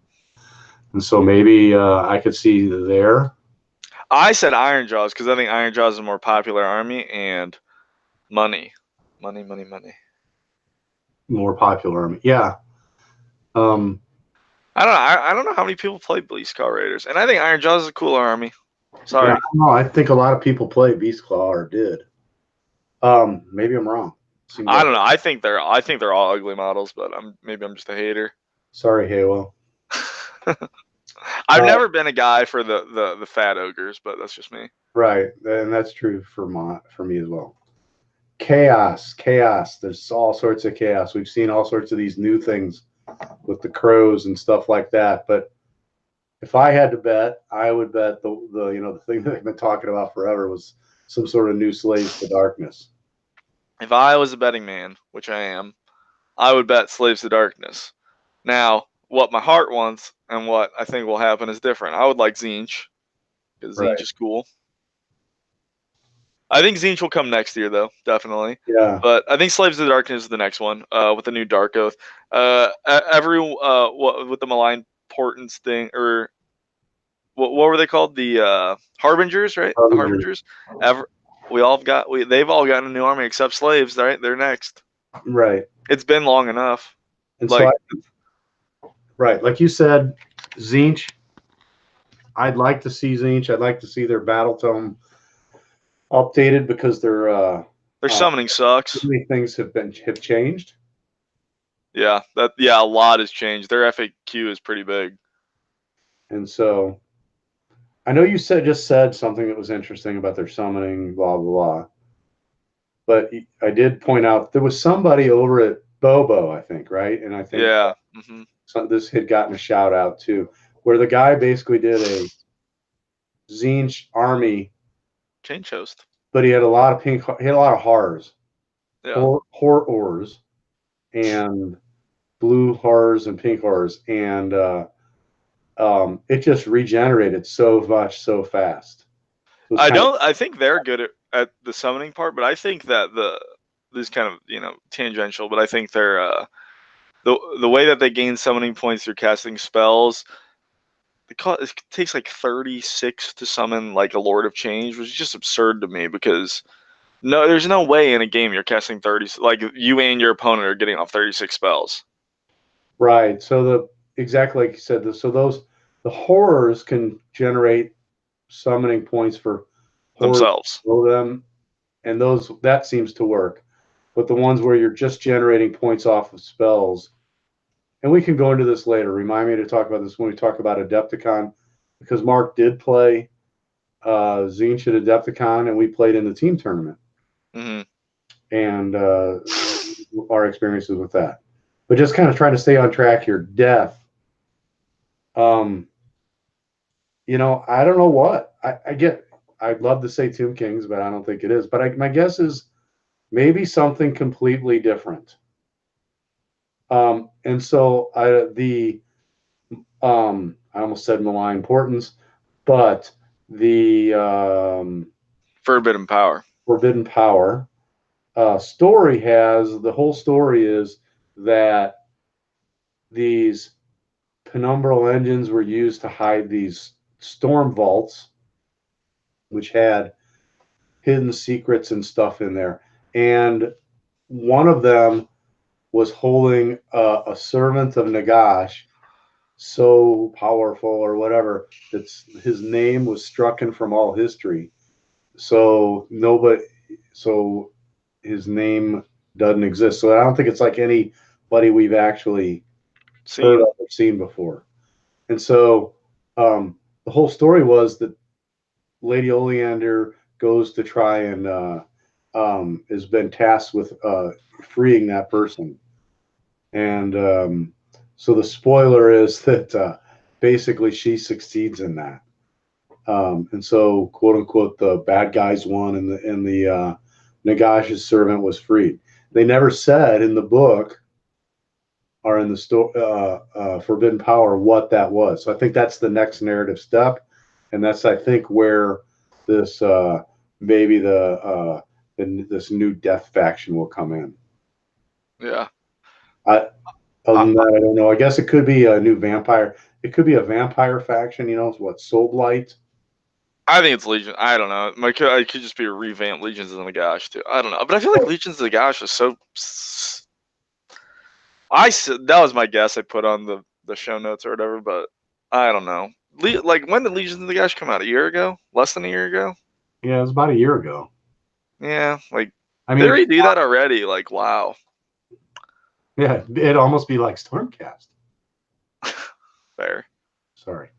And so maybe I could see there. I said Iron Jaws because I think Iron Jaws is a more popular army and money. More popular army, yeah. I don't know. I don't know how many people play Beastclaw Raiders, and I think Iron Jaws is a cooler army. Sorry. Yeah, I think a lot of people play Beastclaw or did. Maybe I'm wrong. I don't know. I think they're all ugly models, but maybe I'm just a hater. Sorry, Halo. I've never been a guy for the fat ogres, but that's just me. Right, and that's true for me as well. Chaos. There's all sorts of chaos. We've seen all sorts of these new things with the crows and stuff like that. But if I had to bet, I would bet the thing that I've been talking about forever was some sort of new Slaves to Darkness. If I was a betting man, which I am, I would bet Slaves to Darkness. Now, what my heart wants and what I think will happen is different. I would like Tzeentch because Tzeentch is cool. I think Tzeentch will come next year, though, definitely. Yeah. But I think Slaves to the Darkness is the next one with the new Dark Oath. With the Malign Portents thing, or what were they called? The Harbingers, right? The Harbingers. They've all gotten a new army except Slaves, right? They're next. Right. It's been long enough. And right, like you said, Tzeentch. I'd like to see Tzeentch. I'd like to see their battle tome updated because their summoning sucks. Too many things have changed. Yeah, a lot has changed. Their FAQ is pretty big. And so I know you just said something that was interesting about their summoning, blah, blah, blah. But I did point out there was somebody over at Bobo, I think, right? And I think this had gotten a shout out too, where the guy basically did a Zinch army change host, but he had a lot of he had a lot of horrors, yeah, horrors, and blue horrors and pink horrors, and it just regenerated so much so fast. I think they're good at the summoning part, but I think that this is kind of tangential, but I think they're the way that they gain summoning points through casting spells. It takes like 36 to summon like a Lord of Change, which is just absurd to me because there's no way in a game you're casting 30, like you and your opponent are getting off 36 spells. Right. So exactly like you said, the horrors can generate summoning points for themselves. Them, and that seems to work. But the ones where you're just generating points off of spells, and we can go into this later. Remind me to talk about this when we talk about Adepticon, because Mark did play Zinch at Adepticon, and we played in the team tournament. And our experiences with that. But just kind of trying to stay on track here. Death. I don't know what. I'd love to say Tomb Kings, but I don't think it is. But my guess is maybe something completely different. And so I almost said malign importance, but the Forbidden Power. Story the whole story is that these penumbral engines were used to hide these storm vaults, which had hidden secrets and stuff in there. And one of them was holding a servant of Nagash, so powerful or whatever that his name was stricken from all history. So his name doesn't exist. So I don't think it's like anybody we've actually heard of or seen before. And so the whole story was that Lady Oleander goes to try and has been tasked with freeing that person. And so the spoiler is that basically she succeeds in that. And so, quote unquote, the bad guys won, and the Nagash's servant was freed. They never said in the book or in the Forbidden Power what that was. So I think that's the next narrative step, and that's I think where this maybe this new death faction will come in. Yeah. Other than that, I don't know. I guess it could be a new vampire. It could be a vampire faction. Soulblight. I think it's Legion. I don't know. It could just be a revamped Legions of Nagash too. I don't know, but I feel like Legions of Nagash is so. That was my guess. I put on the show notes or whatever, but I don't know. Like when did Legions of Nagash come out? A year ago? Less than a year ago? Yeah, it was about a year ago. Yeah, like they redo that already. Like wow. Yeah, it'd almost be like Stormcast. Fair. Sorry.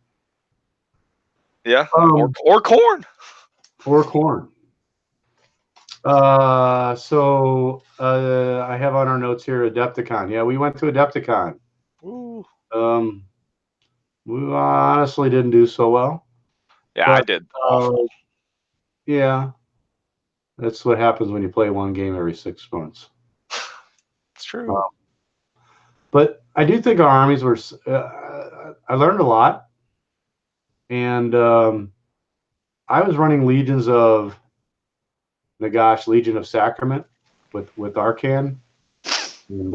Yeah, or corn. Or corn. So I have on our notes here Adepticon. Yeah, we went to Adepticon. Ooh. We honestly didn't do so well. Yeah, I did. Yeah, that's what happens when you play one game every 6 months. It's true. But I do think our armies were. I learned a lot, and I was running Legions of Nagash, Legion of Sacrament with Arcan, and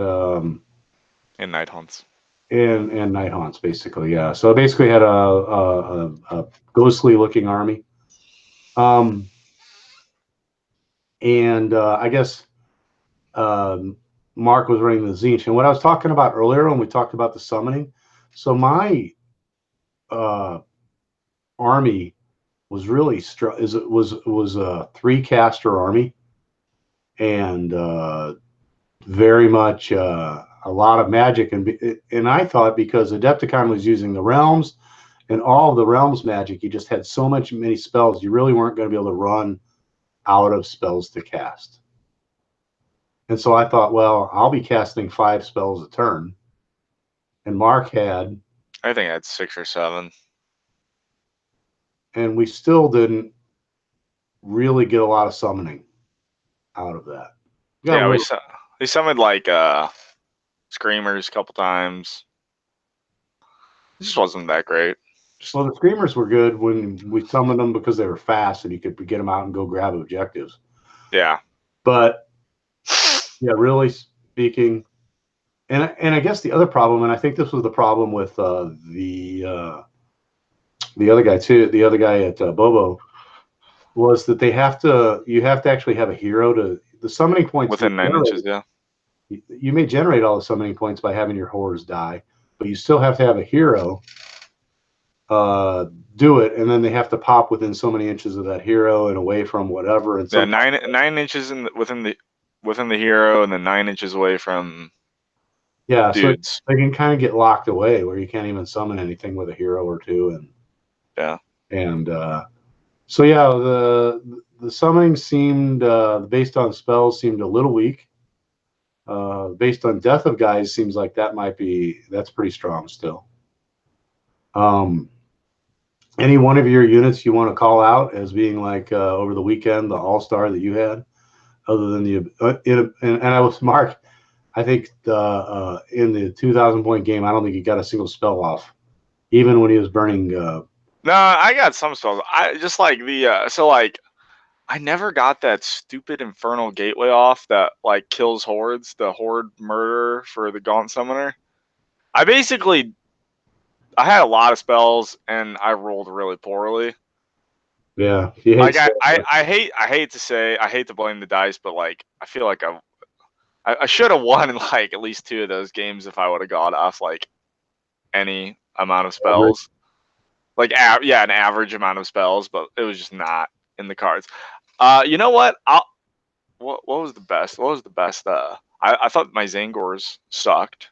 Night Haunts. And Night Haunts, basically, yeah. So I basically had a ghostly looking army. And I guess Mark was running the Zinch. And what I was talking about earlier when we talked about the summoning, so my army was really was a 3-caster army, and very much a lot of magic, and I thought because Adepticon was using the realms and all of the realms magic, you just had so many spells, you really weren't going to be able to run out of spells to cast. And so I thought, well, I'll be casting 5 spells a turn, and Mark had, I think I had 6 or 7, and we still didn't really get a lot of summoning out of that. Yeah, we summoned like screamers a couple times. It just wasn't that great. Well, the screamers were good when we summoned them because they were fast and you could get them out and go grab objectives. Yeah. But yeah, really speaking, and I guess the other problem, and I think this was the problem with the other guy too, the other guy at Bobo, was that you have to actually have a hero to the summoning points within 9 inches. Yeah. You may generate all the summoning points by having your horrors die, but you still have to have a hero do it, and then they have to pop within so many inches of that hero and away from whatever. And yeah, 9 inches within the hero, and then 9 inches away from dudes. So they can kind of get locked away where you can't even summon anything with a hero or two. And yeah, and so yeah, the summoning seemed based on spells seemed a little weak. Based on death of guys seems like that's pretty strong still. Any one of your units you want to call out as being like over the weekend the all-star that you had, other than and I was Mark. I think in the 2,000 point game, I don't think he got a single spell off, even when he was burning. No, I got some spells. I just like I never got that stupid Infernal Gateway off that like kills hordes, the horde murder for the Gaunt Summoner. I had a lot of spells and I rolled really poorly. Yeah, like I hate to blame the dice, but like I feel like I should have won in like at least 2 of those games if I would have got off like any amount of spells. Like an average amount of spells, but it was just not in the cards. You know what? What was the best? What was the best? I thought my Zangors sucked.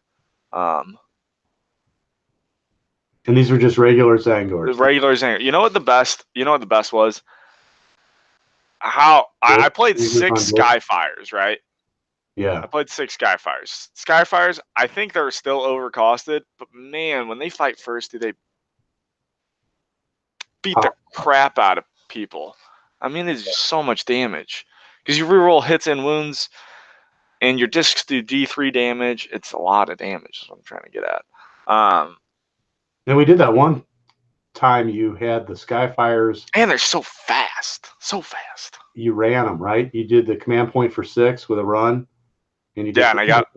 And these were just regular Zangors. The regular Zangor. You know what the best? You know what the best was? I played 6 Skyfires, right? Yeah. I played 6 Skyfires. Skyfires, I think they're still overcosted, but man, when they fight first, do they beat the crap out of people? I mean, it's just so much damage because you reroll hits and wounds, and your discs do D3 damage. It's a lot of damage. Is what I'm trying to get at. And we did that one time. You had the Skyfires, and they're so fast, so fast. You ran them, right? You did the command point for 6 with a run, and you and I got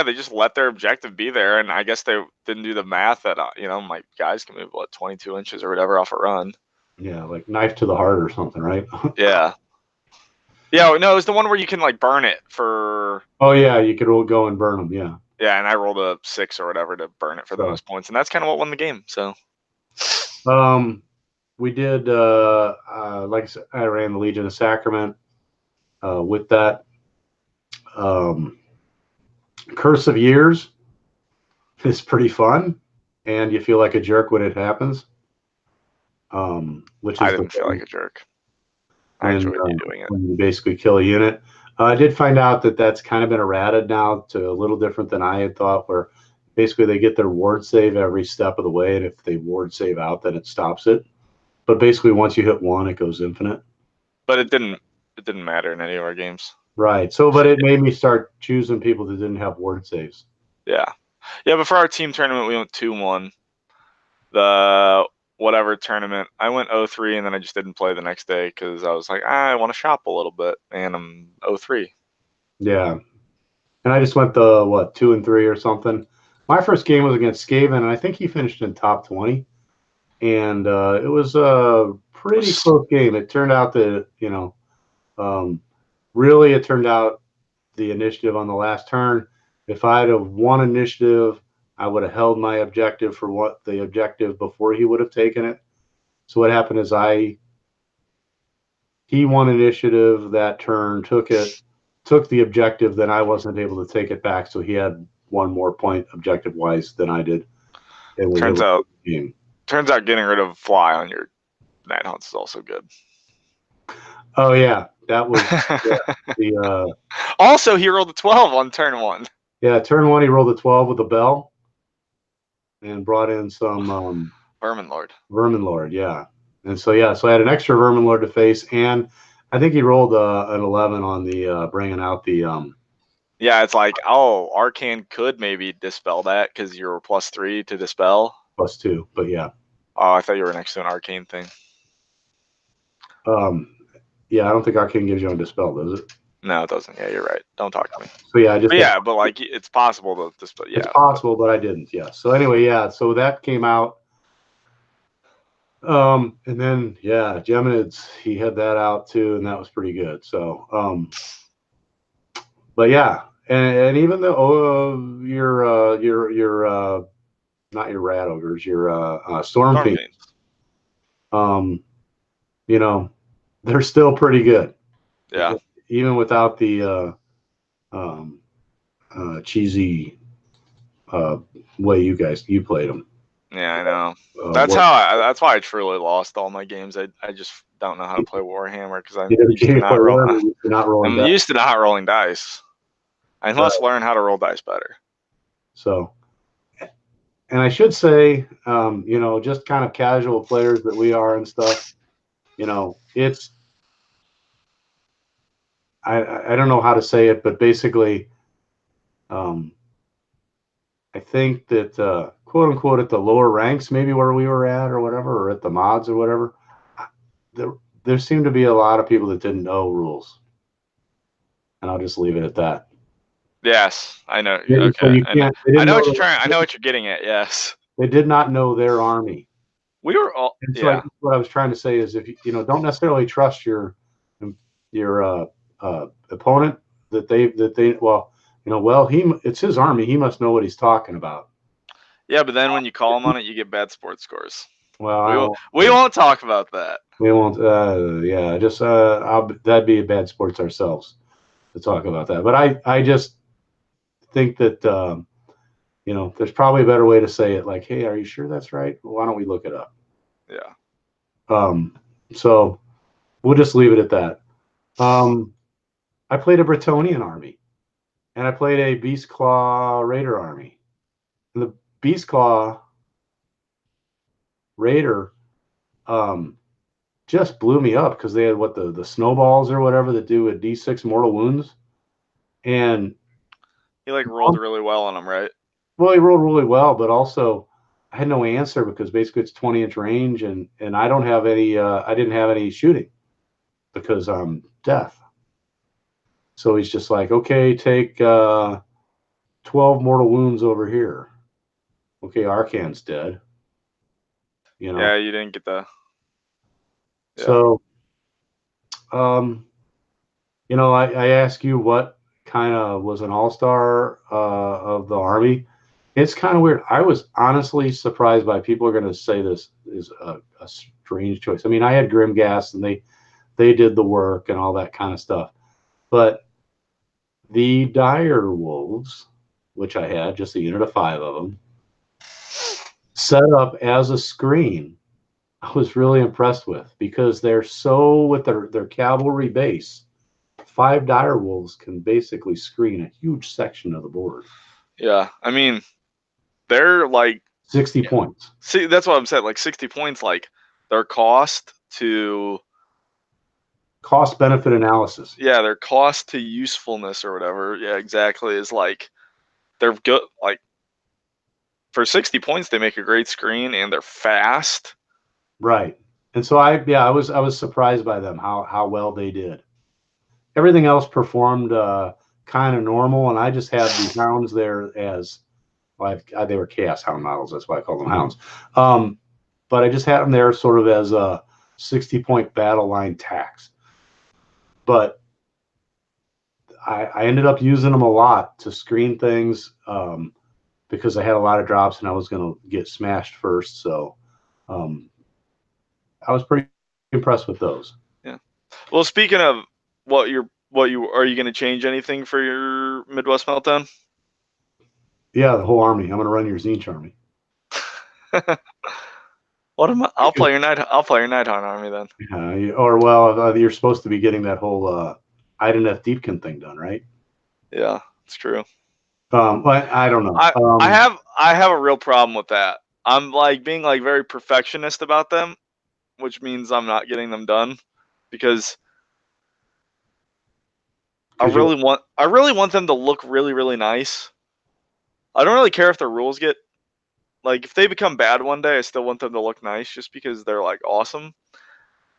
they just let their objective be there, and I guess they didn't do the math that my guys can move 22 inches or whatever off a run. Yeah, like knife to the heart or something, right? Yeah. Yeah, no, it was the one where you can like burn it for. Oh yeah, you could go and burn them. Yeah. Yeah, and I rolled a 6 or whatever to burn it for the most points, and that's kind of what won the game. So. We did like I said, I ran the Legion of Sacrament with that. Curse of Years is pretty fun, and you feel like a jerk when it happens. Which is I didn't feel like a jerk. I enjoyed you doing it. When you basically kill a unit. I did find out that that's kind of been errated now to a little different than I had thought, where basically they get their ward save every step of the way, and if they ward save out, then it stops it. But basically, once you hit 1, it goes infinite. But it didn't matter in any of our games. Right. So, but it made me start choosing people that didn't have ward saves. Yeah. Yeah, but for our team tournament, we went 2-1. The whatever tournament, I went 0-3, and then I just didn't play the next day because I was like, I want to shop a little bit, and I'm 0-3. Yeah. And I just went 2-3 or something. My first game was against Skaven, and I think he finished in top 20. And it was a pretty close game. It turned out that, really it turned out the initiative on the last turn. If I'd have won initiative, I would have held my objective for the objective before he would have taken it. So what happened is he won initiative that turn, took the objective, then I wasn't able to take it back, so he had 1 more point objective wise than I did. And Turns out getting rid of fly on your night hunts is also good. Oh yeah, that was the also he rolled a 12 on turn 1. Yeah, turn 1 he rolled a 12 with a bell and brought in some Vermin Lord. Vermin Lord, yeah. And so so I had an extra Vermin Lord to face, and I think he rolled an 11 on the bringing out the Yeah, it's like, oh, Arcane could maybe dispel that because you're +3 to dispel. +2, but yeah. Oh, I thought you were next to an Arcane thing. Yeah, I don't think Arcane gives you on dispel, does it? No, it doesn't. Yeah, you're right. Don't talk to me. So yeah, but like it's possible to dispel. Yeah, it's possible, but I didn't. Yeah. So anyway, yeah. So that came out. And then Geminids, he had that out too, and that was pretty good. So but yeah, and even though your not your rat ogres, your storm fiends, you know, they're still pretty good. Yeah. Even without the cheesy way you played them. Yeah, I know. That's why I truly lost all my games. I just don't know how to play Warhammer because I'm used to not rolling dice. I must learn how to roll dice better. So, and I should say, you know, just kind of casual players that we are and stuff, you know, it's, I don't know how to say it, but basically, I think that quote unquote at the lower ranks, maybe where we were at or whatever, or at the mods or whatever, there seemed to be a lot of people that didn't know rules, and I'll just leave it at that. Yes, I know. Okay, so I know what you're trying. I know what you're getting at. Yes, they did not know their army. We were all. So yeah. What I was trying to say is, if you know, don't necessarily trust your opponent that they well, you know, it's his army. He must know what he's talking about. Yeah, but then when you call him on it, you get bad sports scores. Well, we won't talk about that. We won't. Yeah, just that'd be a bad sports ourselves to talk about that. But I just think that you know, there's probably a better way to say it. Like, hey, are you sure that's right? Why don't we look it up? Yeah. So we'll just leave it at that. I played a Bretonnian army, and I played a Beast Claw Raider army. And the Beast Claw Raider just blew me up because they had the snowballs or whatever that do a D6 mortal wounds, and he like rolled really well on them, right? Well, he rolled really well, but also I had no answer because basically it's 20-inch range, and I don't have any. I didn't have any shooting because I'm deaf. So he's just like, okay, take 12 mortal wounds over here. Okay, Arcan's dead. You know. Yeah, you didn't get the. Yeah. So, you know, I ask you what kind of was an all-star of the army. It's kind of weird. I was honestly surprised by people are going to say this is a strange choice. I mean, I had Grimghast and they did the work and all that kind of stuff. But the Dire Wolves, which I had, just a unit of 5 of them, set up as a screen, I was really impressed with, because they're so, with their cavalry base, 5 Dire Wolves can basically screen a huge section of the board. Yeah, I mean, they're like 60 points. See, that's what I'm saying. Like 60 points, like their cost benefit analysis. Yeah, their cost to usefulness or whatever. Yeah, exactly. Is like they're good. Like for 60 points, they make a great screen and they're fast. Right. And so I was surprised by them how well they did. Everything else performed kind of normal, and I just had the hounds there as they were chaos hound models. That's why I call them hounds. But I just had them there sort of as a 60-point battle line tax. But I ended up using them a lot to screen things because I had a lot of drops and I was going to get smashed first. So I was pretty impressed with those. Yeah. Well, speaking of are you going to change anything for your Midwest Meltdown? Yeah, the whole army. I'm going to run your Zinch army. What am I? I'll play your Nighthawk army then. You're supposed to be getting that whole Ideneth Deepkin thing done, right? Yeah, it's true. But I don't know. I have a real problem with that. I'm like being like very perfectionist about them, which means I'm not getting them done because I really want them to look really, really nice. I don't really care if their rules get like if they become bad one day, I still want them to look nice just because they're like awesome.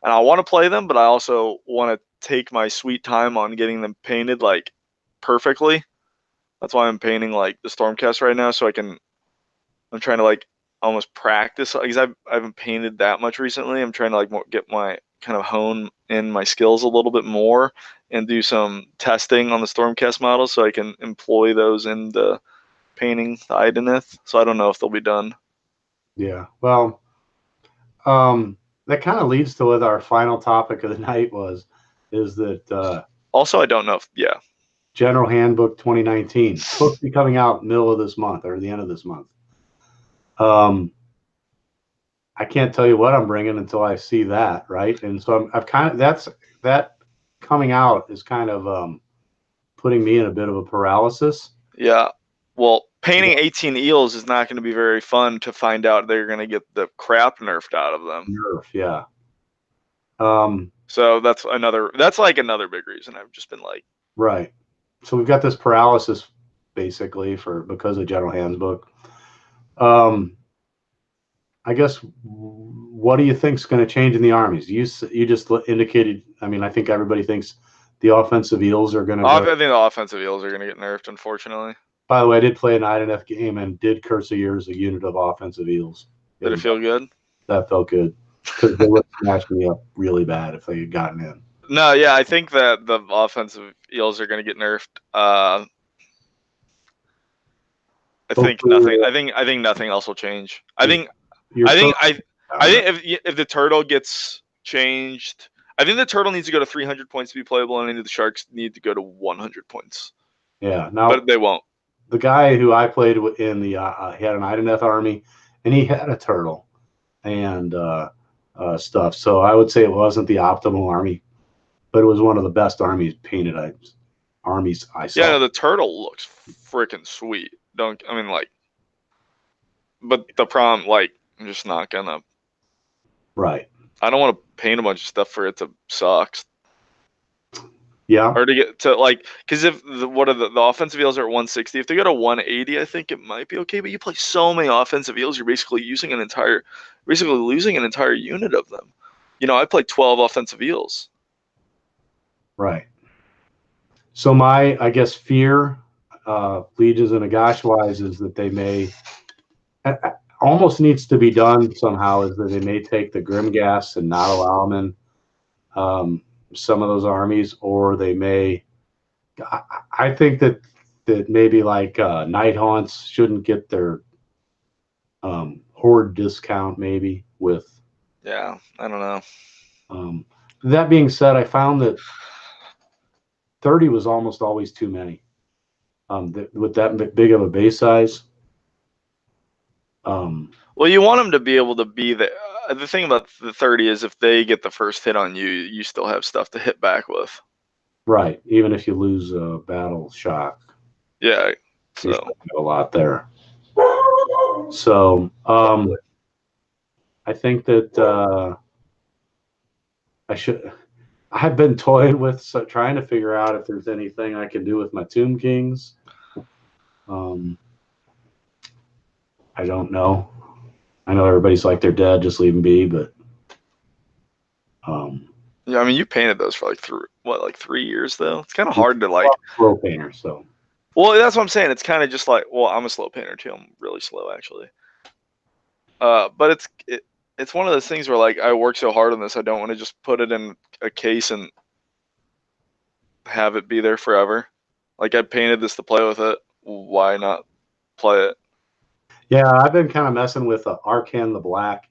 And I want to play them, but I also want to take my sweet time on getting them painted like perfectly. That's why I'm painting like the Stormcast right now, so I'm trying to like almost practice because I haven't painted that much recently. I'm trying to like get my kind of hone in my skills a little bit more and do some testing on the Stormcast models so I can employ those in the painting the Ideneth. So I don't know if they'll be done. Yeah. Well, that kind of leads to what our final topic of the night is that Also, I don't know if General Handbook 2019 supposed to be coming out middle of this month or the end of this month. I can't tell you what I'm bringing until I see that, right? And so I've kind of that coming out is kind of putting me in a bit of a paralysis. Yeah. Well, painting 18 eels is not going to be very fun to find out they're going to get the crap nerfed out of them. Yeah. So that's like another big reason I've just been like. Right. So we've got this paralysis basically because of General Handbook. I guess what do you think is going to change in the armies? You just indicated. I mean, I think everybody thinks the offensive eels are going to. I think the offensive eels are going to get nerfed, unfortunately. By the way, I did play an INF game and did curse a year as a unit of offensive eels. Did it feel good? That felt good because they would smash me up really bad if they had gotten in. No, yeah, I think that the offensive eels are going to get nerfed. I think nothing else will change. I think if the turtle gets changed, I think the turtle needs to go to 300 points to be playable, and I think the sharks need to go to 100 points. Yeah, now but they won't. The guy who I played in the he had an Ideneth army, and he had a turtle and stuff. So I would say it wasn't the optimal army, but it was one of the best armies I saw. Yeah, no, the turtle looks freaking sweet. But the problem, like, I'm just not gonna. Right. I don't want to paint a bunch of stuff for it to suck. Yeah. Or to get to like, because if the offensive eels are at 160, if they go to 180, I think it might be okay. But you play so many offensive eels, you're basically losing an entire unit of them. I played 12 offensive eels. Right. So my, I guess, fear, Legions and Nagash wise, is that they may almost needs to be done somehow. Is that they may take the Grimgas and not allow them in some of those armies, or they may. I think that maybe like Night Haunts shouldn't get their horde discount maybe with. Yeah, I don't know. That being said, I found that 30 was almost always too many. With that big of a base size. Well, you want them to be able to be the thing about the 30 is if they get the first hit on you, you still have stuff to hit back with. Right. Even if you lose battle shock. Yeah. So you still have a lot there. So I think that I've been toying with trying to figure out if there's anything I can do with my Tomb Kings. I don't know. I know everybody's like they're dead, just leave them be, but yeah, I mean you painted those for like 3 years though. It's kind of hard to like slow painter, so. Well, that's what I'm saying. It's kind of just like, well, I'm a slow painter too. I'm really slow actually. But it's one of those things where like I work so hard on this, I don't want to just put it in a case and have it be there forever. Like I painted this to play with it. Why not play it? Yeah, I've been kind of messing with Arcan the Black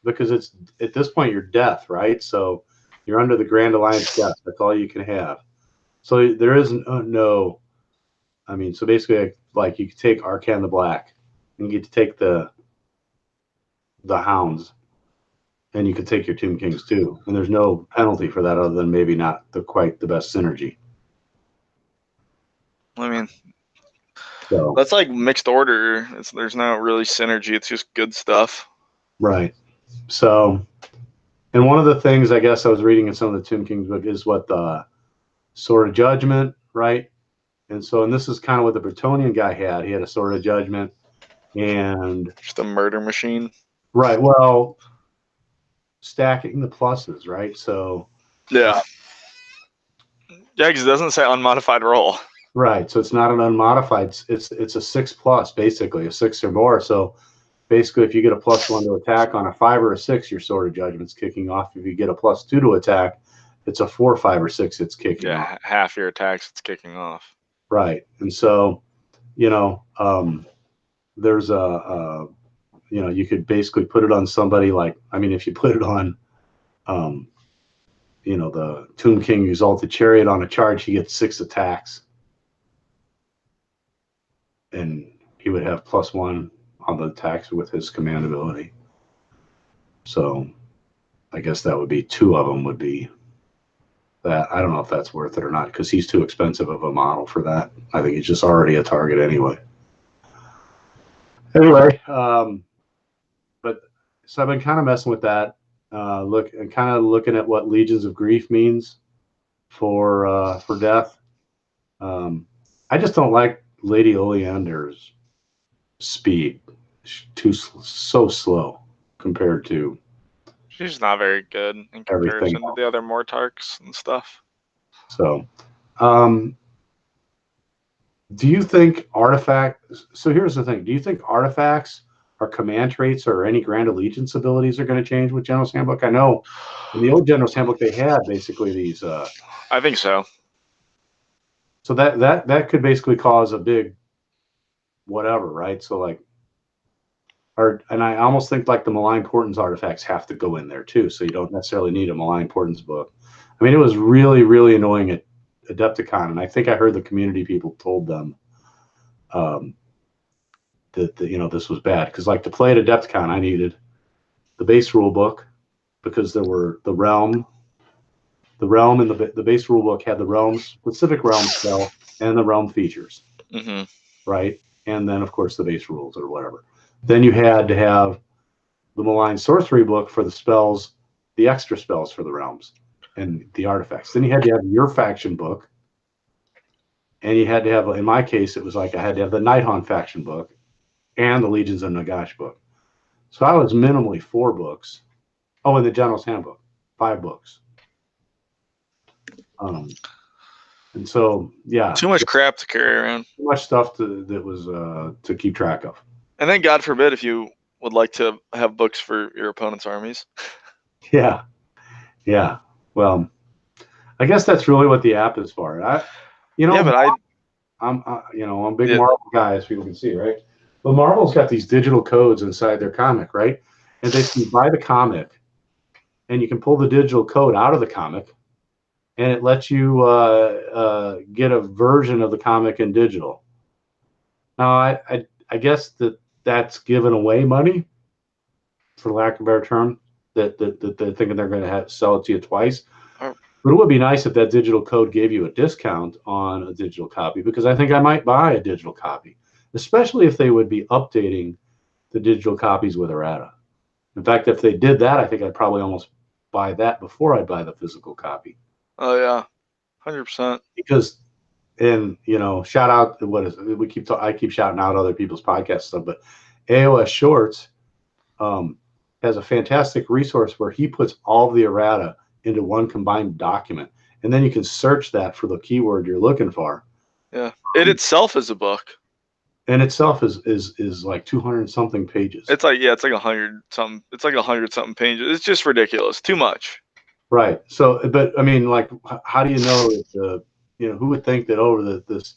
because it's at this point you're death, right? So You're under the Grand Alliance death. That's all you can have. So there isn't no. I mean, so basically, like you could take Arcan the Black, and you get to take the Hounds, and you could take your Tomb Kings too. And there's no penalty for that other than maybe not quite the best synergy. I mean, so that's like mixed order. There's not really synergy. It's just good stuff. Right. So, and one of the things I guess I was reading in some of the Tomb Kings book is what the Sword of Judgment, right? And so, and this is kind of what the Bretonian guy had. He had a Sword of Judgment, and just a murder machine. Right. Well, stacking the pluses, right? So. Yeah. Yeah, because it doesn't say unmodified roll. Right. So it's not an unmodified. It's a 6+ basically, a 6 or more. So basically, if you get a +1 to attack on a 5 or a 6, your Sword of Judgment's kicking off. If you get a +2 to attack, it's a 4, 5, or 6. It's kicking off. Yeah, half your attacks, it's kicking off. Right. And so, there's a you could basically put it on somebody like, I mean, if you put it on, the Tomb King Exalted Chariot on a charge, he gets 6 attacks. And he would have +1 on the attacks with his command ability. So I guess that would be 2 of them would be that. I don't know if that's worth it or not because he's too expensive of a model for that. I think he's just already a target anyway. Anyway, but so I've been kind of messing with that. Looking at what Legions of Grief means for death. I just don't like Lady Oleander's speed. So slow compared to. She's not very good in comparison to the other Mortarks and stuff. So, do you think artifacts? So here's the thing: do you think artifacts or command traits or any Grand Allegiance abilities are going to change with General's Handbook? I know in the old General's Handbook they had basically these. I think so. So that could basically cause a big whatever, right? So like, and I almost think like the Malign Portents artifacts have to go in there too, so you don't necessarily need a Malign Portents book. I mean, it was really, really annoying at Adepticon, and I think I heard the community people told them that this was bad because like to play at Adepticon, I needed the base rule book because there were the realm and the base rule book had the realm specific realm spell and the realm features, right? And then of course the base rules or whatever. Then you had to have the Malign Sorcery book for the spells, the extra spells for the realms and the artifacts. Then you had to have your faction book, and you had to have, in my case, it was like I had to have the Nighthaunt faction book and the Legions of Nagash book. So I was minimally 4 books. Oh, and the General's Handbook, 5 books. And so, yeah. Too much crap to carry around. Too much stuff that was to keep track of. And then, God forbid, if you would like to have books for your opponent's armies. Yeah. Well, I guess that's really what the app is for. I'm a big Marvel guy, as people can see, right? But Marvel's got these digital codes inside their comic, right? And they can buy the comic, and you can pull the digital code out of the comic, and it lets you get a version of the comic in digital. Now, I guess that's giving away money, for lack of a better term, that they're thinking they're going to sell it to you twice. But it would be nice if that digital code gave you a discount on a digital copy, because I think I might buy a digital copy, especially if they would be updating the digital copies with errata. In fact, if they did that, I think I'd probably almost buy that before I buy the physical copy. Oh yeah, 100%. Because, and shout out I keep shouting out other people's podcast stuff, but AOS Shorts has a fantastic resource where he puts all of the errata into one combined document, and then you can search that for the keyword you're looking for. Yeah, it itself is a book. And itself is like 200 something pages. It's like 100 something. It's like 100 something pages. It's just ridiculous. Too much. Right. So, but I mean, like, how do you know that who would think that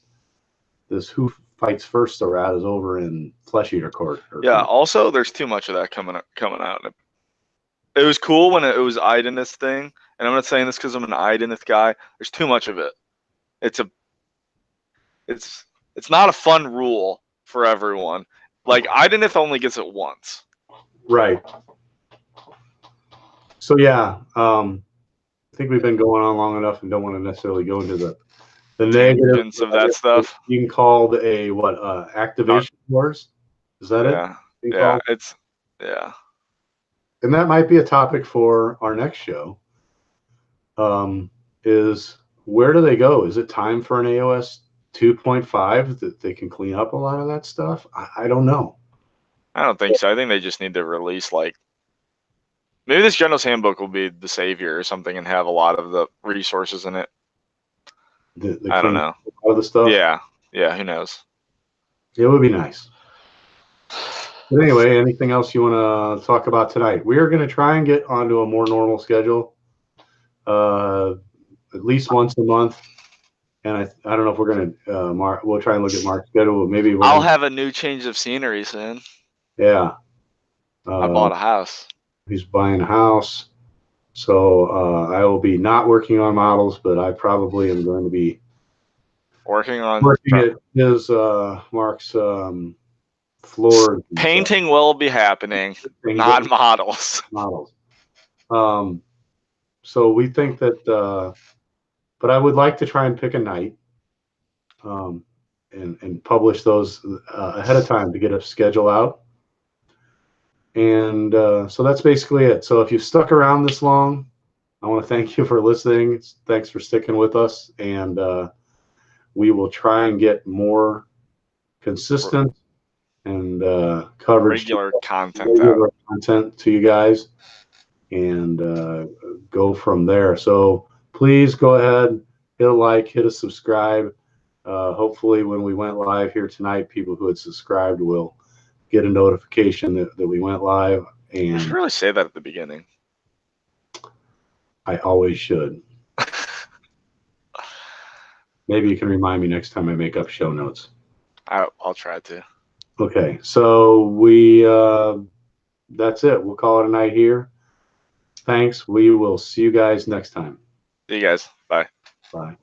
this Who Fights First errata is over in Flesh Eater Court? Yeah. Also, there's too much of that coming out. It was cool when it was Iden's thing, and I'm not saying this because I'm an Idenith guy. There's too much of it. It's not a fun rule for everyone. Like Idenith only gets it once. Right. So yeah, I think we've been going on long enough and don't want to necessarily go into the negative of that stuff. You can call a what activation wars. Is that Yeah. it? Yeah. It's yeah. And that might be a topic for our next show. Is where do they go? Is it time for an AOS 2.5 that they can clean up a lot of that stuff? I don't know. I don't think so. I think they just need to release like maybe this General's Handbook will be the savior or something and have a lot of the resources in it. I don't know. All of the stuff. Yeah. Yeah. Who knows? It would be nice. But anyway, anything else you want to talk about tonight? We are going to try and get onto a more normal schedule, at least once a month. And I don't know if we're going to we'll try and look at Mark's schedule. Maybe I'll have a new change of scenery soon. Yeah. I bought a house. He's buying a house. So I will be not working on models, but I probably am going to be working at his Mark's floor. Painting will be happening, not models. Models. So we think that, but I would like to try and pick a night and publish those ahead of time to get a schedule out. And so that's basically it. So if you've stuck around this long, I want to thank you for listening. Thanks for sticking with us. And we will try and get more consistent and coverage. Regular content to you guys. And go from there. So please go ahead, hit a like, hit a subscribe. Hopefully when we went live here tonight, people who had subscribed will get a notification that we went live. And you should really say that at the beginning. I always should. Maybe you can remind me next time I make up show notes. I'll try to. Okay, so that's it. We'll call it a night here. Thanks. We will see you guys next time. See you guys. Bye. Bye.